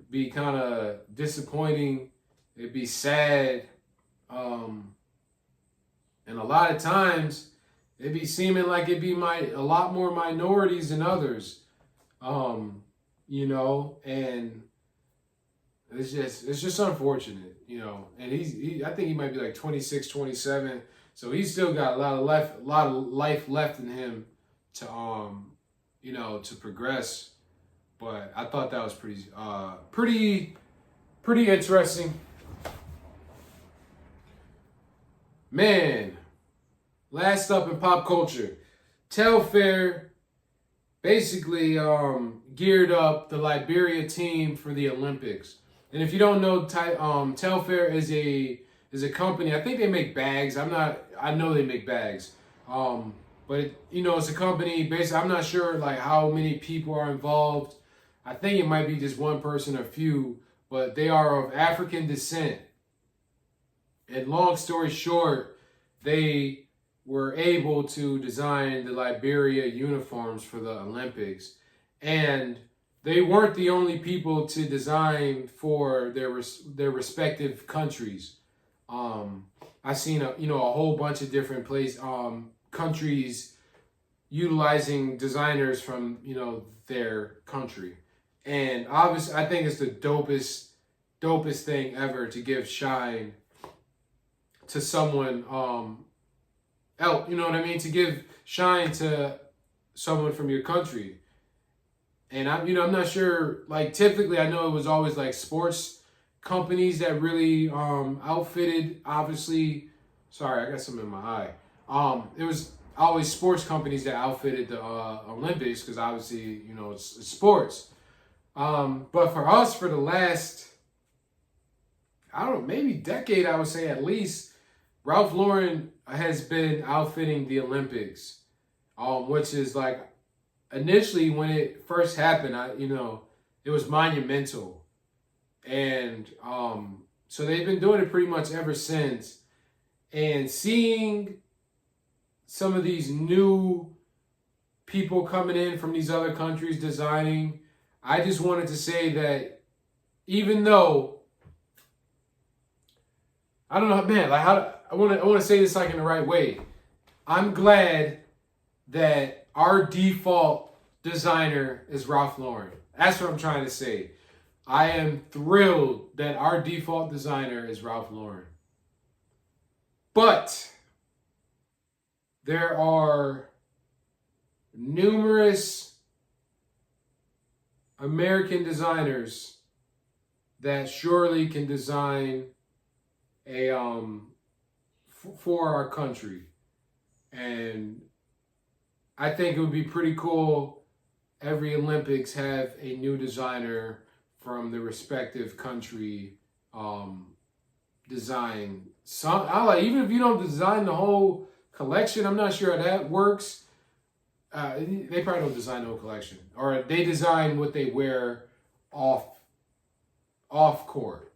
be kind of disappointing, it'd be sad. And a lot of times it'd be seeming like it'd be a lot more minorities than others. And it's just unfortunate, you know. And I think he might be like 26, 27. So he's still got a lot of life left in him to you know, to progress. But I thought that was pretty interesting. Man, last up in pop culture, Telfair basically geared up the Liberia team for the Olympics. And if you don't know, Telfair is a company. I think they make bags. I know they make bags. But you know, it's a company. Basically, I'm not sure like how many people are involved. I think it might be just one person or few, but they are of African descent. And long story short, they were able to design the Liberia uniforms for the Olympics. And they weren't the only people to design for their respective countries. I seen a whole bunch of different countries utilizing designers from their country. And obviously, I think it's the dopest thing ever to give shine to someone else. You know what I mean? To give shine to someone from your country. And I'm not sure. Like typically, I know it was always like sports companies that really outfitted. Obviously, sorry, I got something in my eye. It was always sports companies that outfitted the Olympics because obviously it's sports. But for us, for the last, I don't know, maybe decade, I would say at least, Ralph Lauren has been outfitting the Olympics, which is like initially when it first happened, it was monumental, and so they've been doing it pretty much ever since. And seeing some of these new people coming in from these other countries designing, I just wanted to say that even though I don't know, man, like I want to say this like in the right way. I'm glad that our default designer is Ralph Lauren. That's what I'm trying to say. I am thrilled that our default designer is Ralph Lauren. But there are numerous American designers that surely can design a for our country, and I think it would be pretty cool. Every Olympics have a new designer from the respective country design. Some even if you don't design the whole collection, I'm not sure how that works. They probably don't design the whole collection, or they design what they wear off court.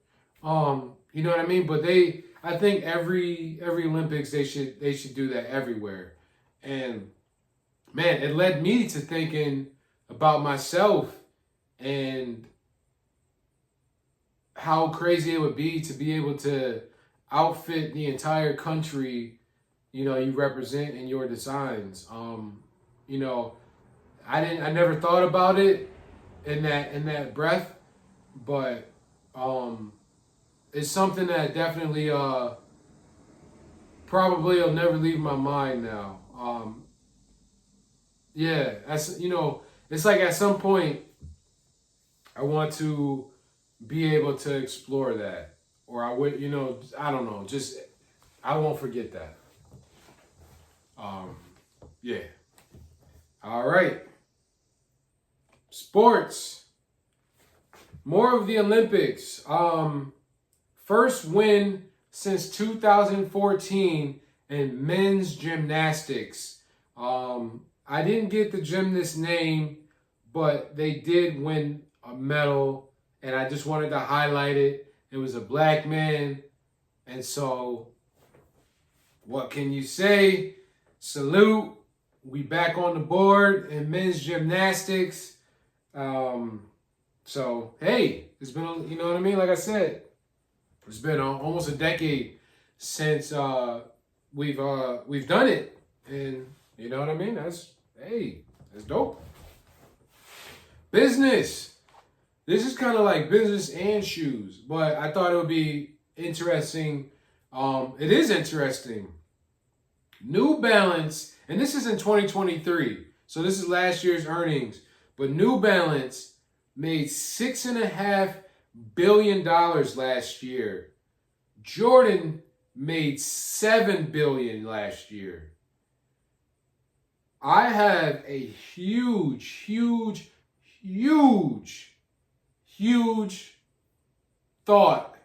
You know what I mean? But I think every Olympics they should do that everywhere. And man, it led me to thinking about myself and how crazy it would be to be able to outfit the entire country, you represent in your designs. I never thought about it in that breath, but it's something that definitely probably will never leave my mind now. Yeah, that's it's like at some point I want to be able to explore that, or I would, I don't know, just I won't forget that. Yeah. All right. Sports. More of the Olympics. First win since 2014 in men's gymnastics. I didn't get the gymnast name, but they did win a medal, and I just wanted to highlight it. It was a black man, and so what can you say? Salute. We back on the board in men's gymnastics. So hey, it's been, you know what I mean? Like I said, it's been almost a decade since we've done it, and you know what I mean. That's dope. Business. this is kind of like business and shoes, but I thought it would be interesting. It is interesting. New Balance, and this is in 2023, so this is last year's earnings, but New Balance made $6.5 billion last year. Jordan made $7 billion last year. I have a huge thought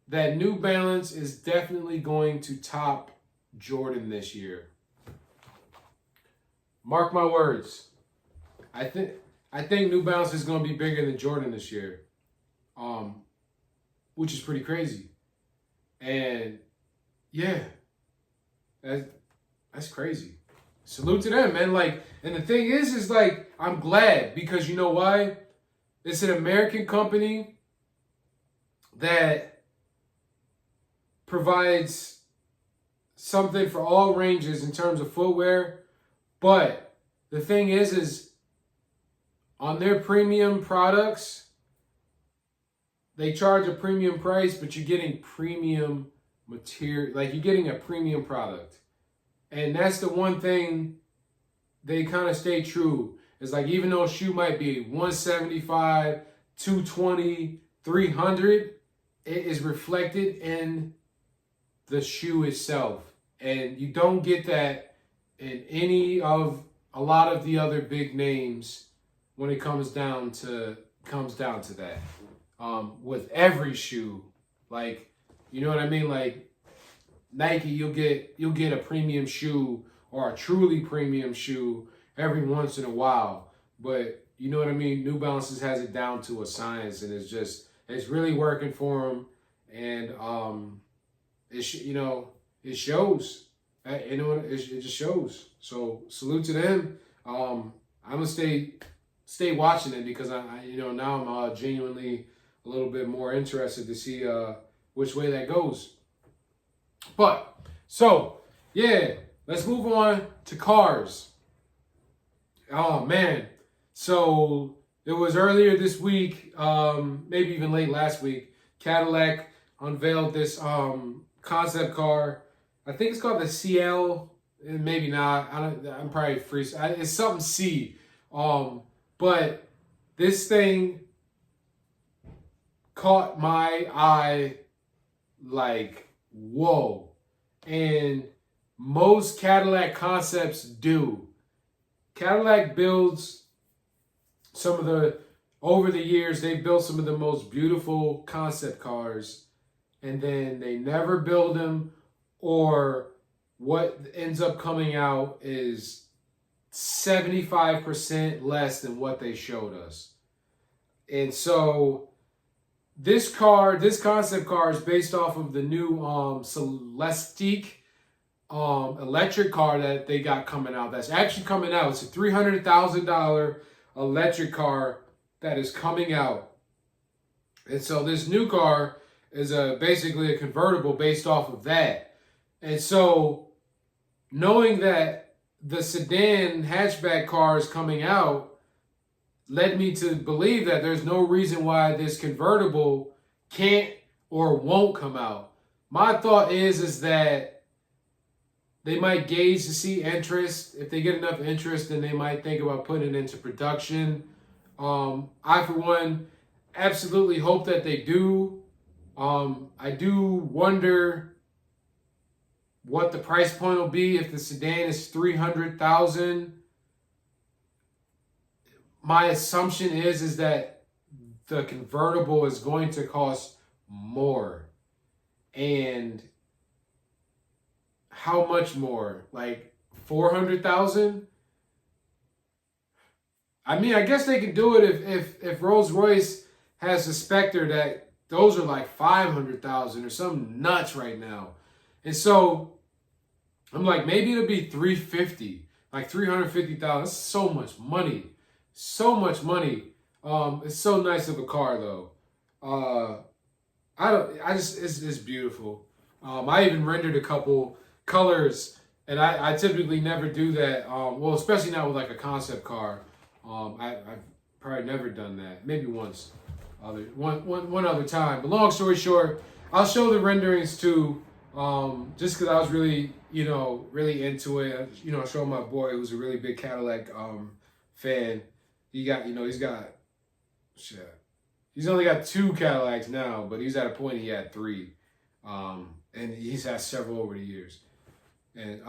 that New Balance is definitely going to top Jordan this year. Mark my words. I think New Balance is going to be bigger than Jordan this year, which is pretty crazy. And yeah, that's crazy. Salute to them, man. Like, and the thing is like, I'm glad, because you know why? It's an American company that provides something for all ranges in terms of footwear. But the thing is on their premium products, they charge a premium price, but you're getting premium material, like you're getting a premium product. And that's the one thing they kind of stay true. It's like, even though a shoe might be 175, 220, 300, it is reflected in the shoe itself. And you don't get that in a lot of the other big names when it comes down to that. With every shoe, like, you know what I mean? Like Nike, you'll get a premium shoe or a truly premium shoe every once in a while. But you know what I mean? New Balance has it down to a science, and it's really working for them. And it shows. It just shows. So salute to them. I'm gonna stay watching it, because now I'm genuinely a little bit more interested to see which way that goes. But so yeah, let's move on to cars. Oh man, so it was earlier this week, maybe even late last week. Cadillac unveiled this concept car. I think it's called the CL, and maybe not. I'm probably free. It's something C. But this thing caught my eye like, whoa. And most Cadillac concepts do. Cadillac builds over the years, they've built some of the most beautiful concept cars, and then they never build them, or what ends up coming out is 75% less than what they showed us. And so this concept car is based off of the new Celestiq electric car that they got coming out. That's actually coming out. It's a $300,000 electric car that is coming out. And so this new car is basically a convertible based off of that. And so knowing that the sedan hatchback car is coming out led me to believe that there's no reason why this convertible can't or won't come out. My thought is that they might gauge to see interest. If they get enough interest, then they might think about putting it into production. I, for one, absolutely hope that they do. I do wonder what the price point will be if the sedan is $300,000. My assumption is that the convertible is going to cost more. And how much more? Like $400,000? I mean, I guess they can do it if Rolls-Royce has a Spectre, that those are like $500,000 or something nuts right now. And so I'm like, maybe it'll be $350,000, like $350,000. That's so much money. So much money. It's so nice of a car though. It's beautiful. I even rendered a couple colors, and I typically never do that. Well, especially not with like a concept car. I've probably never done that. Maybe once, one other time. But long story short, I'll show the renderings too. Just because I was really, really into it. I showed my boy who's a really big Cadillac fan. He's got shit. He's only got 2 Cadillacs now, but he's at a point he had 3. And he's had several over the years. And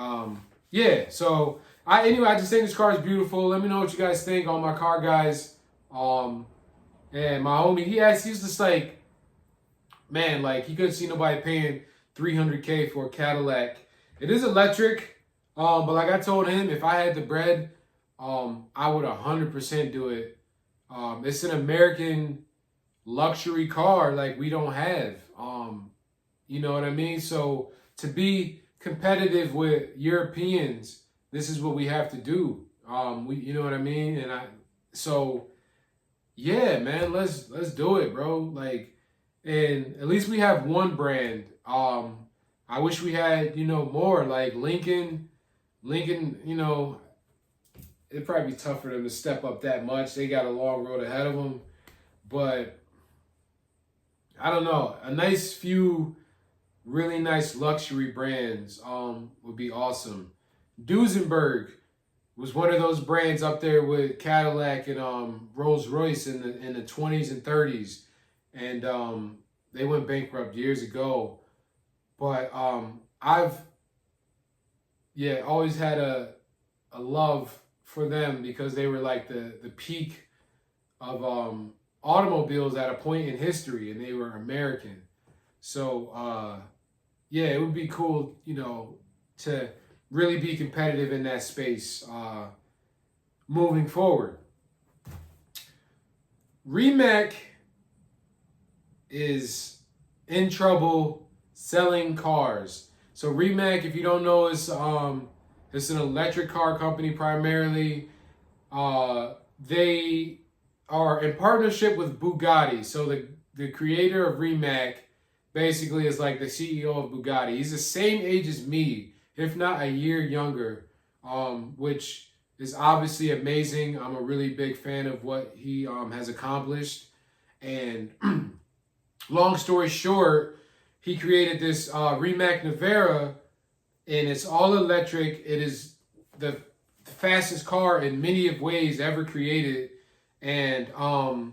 yeah, so I just think this car is beautiful. Let me know what you guys think, all my car guys. And my homie, he's just like, man, like he couldn't see nobody paying $300K for a Cadillac. It is electric, but like I told him, if I had the bread, I would 100% do it. It's an American luxury car like we don't have. You know what I mean? So to be competitive with Europeans, this is what we have to do. You know what I mean? Yeah, man, let's do it, bro. Like, and at least we have one brand. I wish we had, more like Lincoln, it'd probably be tough for them to step up that much. They got a long road ahead of them, but I don't know. A nice few really nice luxury brands would be awesome. Duesenberg was one of those brands up there with Cadillac and Rolls Royce in the 20s and 30s, and they went bankrupt years ago. But I've always had a love for them because they were like the peak of automobiles at a point in history, and they were American. So it would be cool, to really be competitive in that space moving forward. Rimac is in trouble selling cars. So Rimac, if you don't know, it's an electric car company primarily. They are in partnership with Bugatti. So the creator of Rimac basically is like the CEO of Bugatti. He's the same age as me, if not a year younger, which is obviously amazing. I'm a really big fan of what he has accomplished. And long story short, he created this Rimac Nevera, and it's all electric. It is the fastest car in many of ways ever created, and I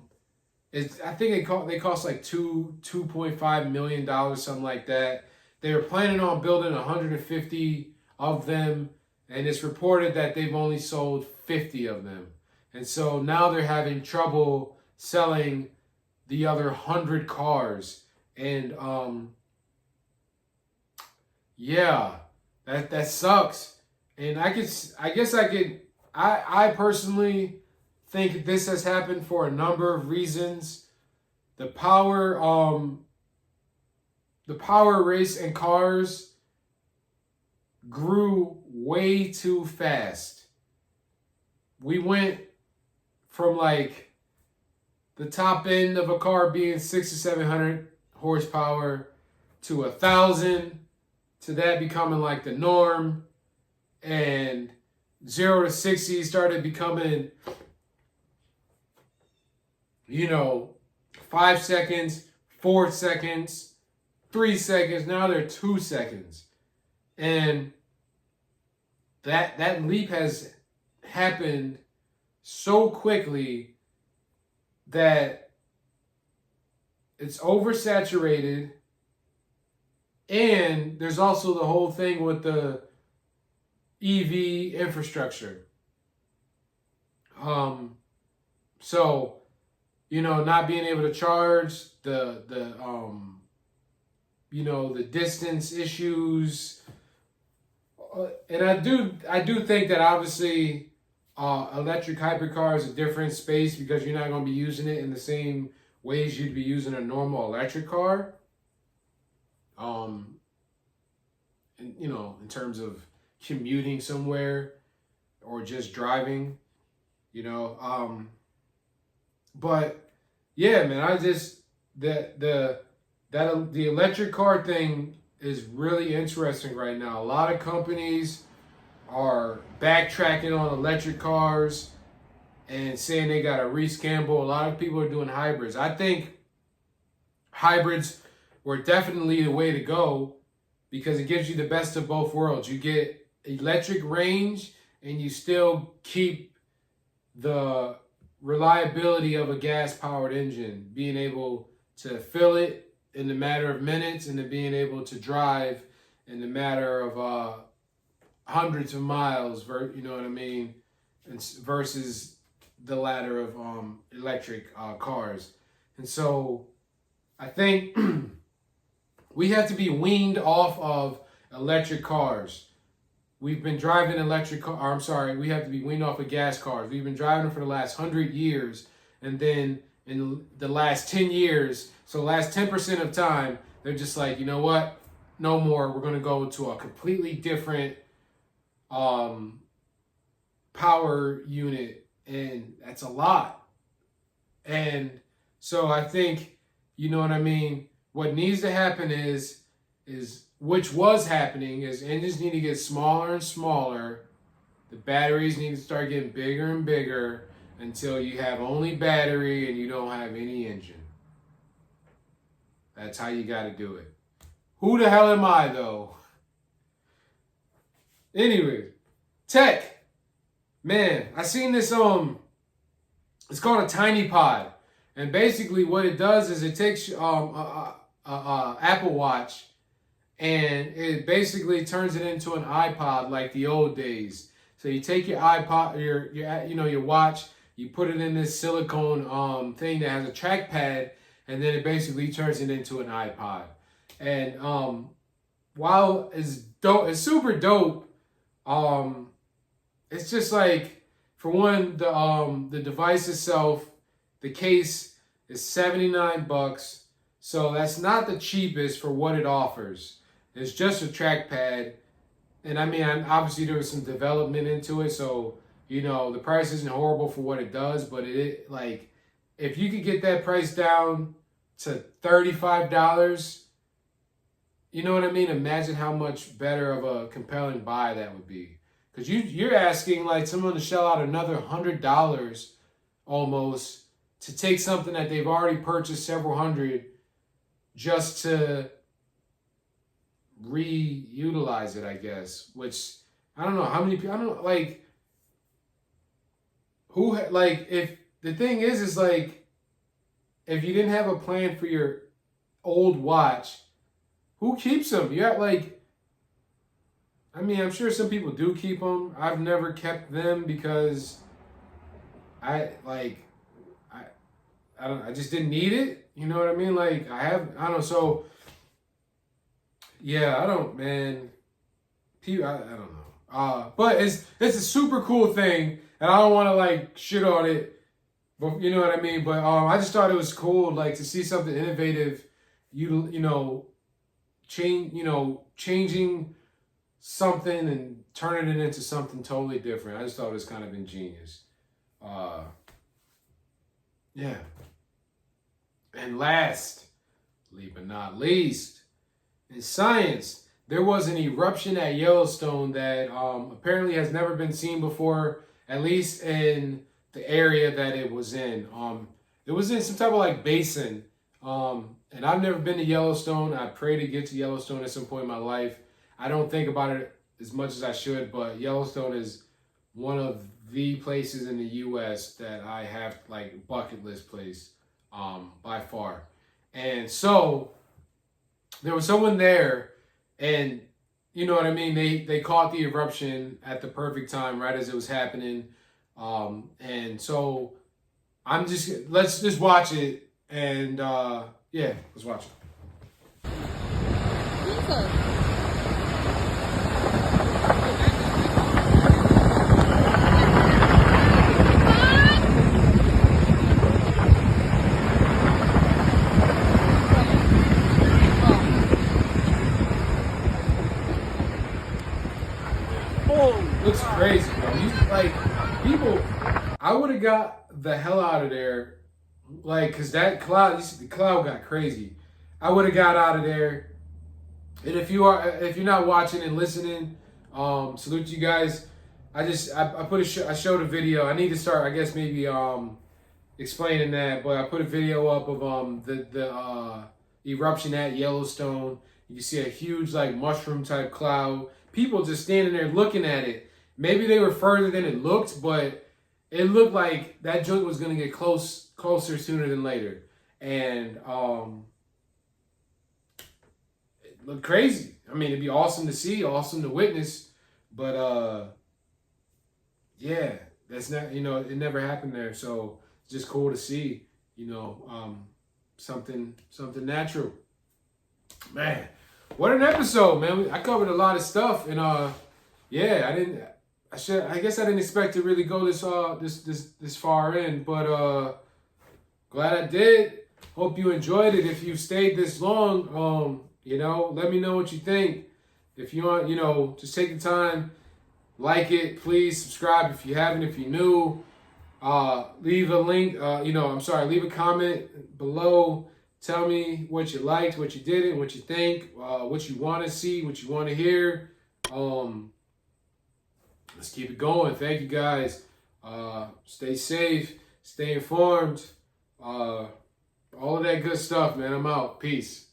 think they cost like $2.5 million, something like that. They were planning on building 150 of them, and it's reported that they've only sold 50 of them. And so now they're having trouble selling the other 100 cars. And that sucks. And I personally think this has happened for a number of reasons. The power race in cars grew way too fast. We went from like the top end of a car being 600 to 700 horsepower to 1,000, to that becoming like the norm, and 0 to 60 started becoming 5 seconds, 4 seconds, 3 seconds. Now they're 2 seconds. And that leap has happened so quickly that it's oversaturated. And there's also the whole thing with the EV infrastructure. So, not being able to charge, the distance issues. And I do think that obviously electric hypercar is a different space because you're not going to be using it in the same ways you'd be using a normal electric car. In terms of commuting somewhere or just driving, but yeah, man, the electric car thing is really interesting right now. A lot of companies are backtracking on electric cars, and saying they got a Reese Campbell. A lot of people are doing hybrids. I think hybrids were definitely the way to go because it gives you the best of both worlds. You get electric range and you still keep the reliability of a gas-powered engine, being able to fill it in the matter of minutes and then being able to drive in the matter of hundreds of miles, you know what I mean, versus the ladder of electric cars. And so I think we have to be weaned off of electric cars. We've been driving we have to be weaned off of gas cars. We've been driving them for the last 100 years. And then in the last 10 years, so last 10% of time, they're just like, you know what? No more. We're going to go to a completely different power unit. And that's a lot. And so I think, you know what I mean? What needs to happen is which was happening, is engines need to get smaller and smaller. The batteries need to start getting bigger and bigger until you have only battery and you don't have any engine. That's how you got to do it. Who the hell am I, though? Anyway, tech. Man, I seen this, it's called a tiny pod. And basically what it does is it takes Apple Watch and it basically turns it into an iPod like the old days. So you take your iPod, your watch, you put it in this silicone thing that has a trackpad, and then it basically turns it into an iPod. And while it's dope, it's super dope. It's just like, for one, the device itself, the case is $79. So that's not the cheapest for what it offers. It's just a trackpad. And I mean, obviously there was some development into it. So, you know, the price isn't horrible for what it does, but it like, if you could get that price down to $35, you know what I mean? Imagine how much better of a compelling buy that would be. Because you're asking like someone to shell out another $100 almost to take something that they've already purchased several hundred just to reutilize it, I guess. Which, I don't know how many people, I don't know, like, if the thing is like, if you didn't have a plan for your old watch, who keeps them? You have like, I mean, I'm sure some people do keep them. I've never kept them because I just didn't need it. You know what I mean? Like I don't know. So yeah, I don't know. But it's a super cool thing, and I don't want to like shit on it, but you know what I mean. But I just thought it was cool, like to see something innovative, changing something and turning it into something totally different. I just thought it was kind of ingenious. Yeah. And lastly but not least, in science, there was an eruption at Yellowstone that apparently has never been seen before, at least in the area that it was in. It was in some type of like basin. And I've never been to Yellowstone. I pray to get to Yellowstone at some point in my life. I don't think about it as much as I should, but Yellowstone is one of the places in the U.S. that I have like bucket list place by far. And so there was someone there, and you know what I mean? They caught the eruption at the perfect time, right as it was happening. And so let's just watch it, and yeah, let's watch it. Looks crazy, bro. I would have got the hell out of there, like, cause that cloud, the cloud got crazy. I would have got out of there. And if you're not watching and listening, salute you guys. I showed a video. I need to start, I guess, maybe explaining that, but I put a video up of the eruption at Yellowstone. You can see a huge like mushroom type cloud. People just standing there looking at it. Maybe they were further than it looked, but it looked like that joint was gonna get closer sooner than later. And it looked crazy. I mean, it'd be awesome to see, awesome to witness, but yeah, that's not, it never happened there. So it's just cool to see, something natural. Man, what an episode, man. I covered a lot of stuff, and yeah, I guess I didn't expect to really go this far in, but glad I did. Hope you enjoyed it. If you stayed this long, let me know what you think. If you want, just take the time, like it, please subscribe if you haven't, if you're new. Leave a link, leave a comment below. Tell me what you liked, what you didn't, what you think, what you want to see, what you want to hear. Let's keep it going. Thank you guys. Stay safe, stay informed. All of that good stuff, man. I'm out. Peace.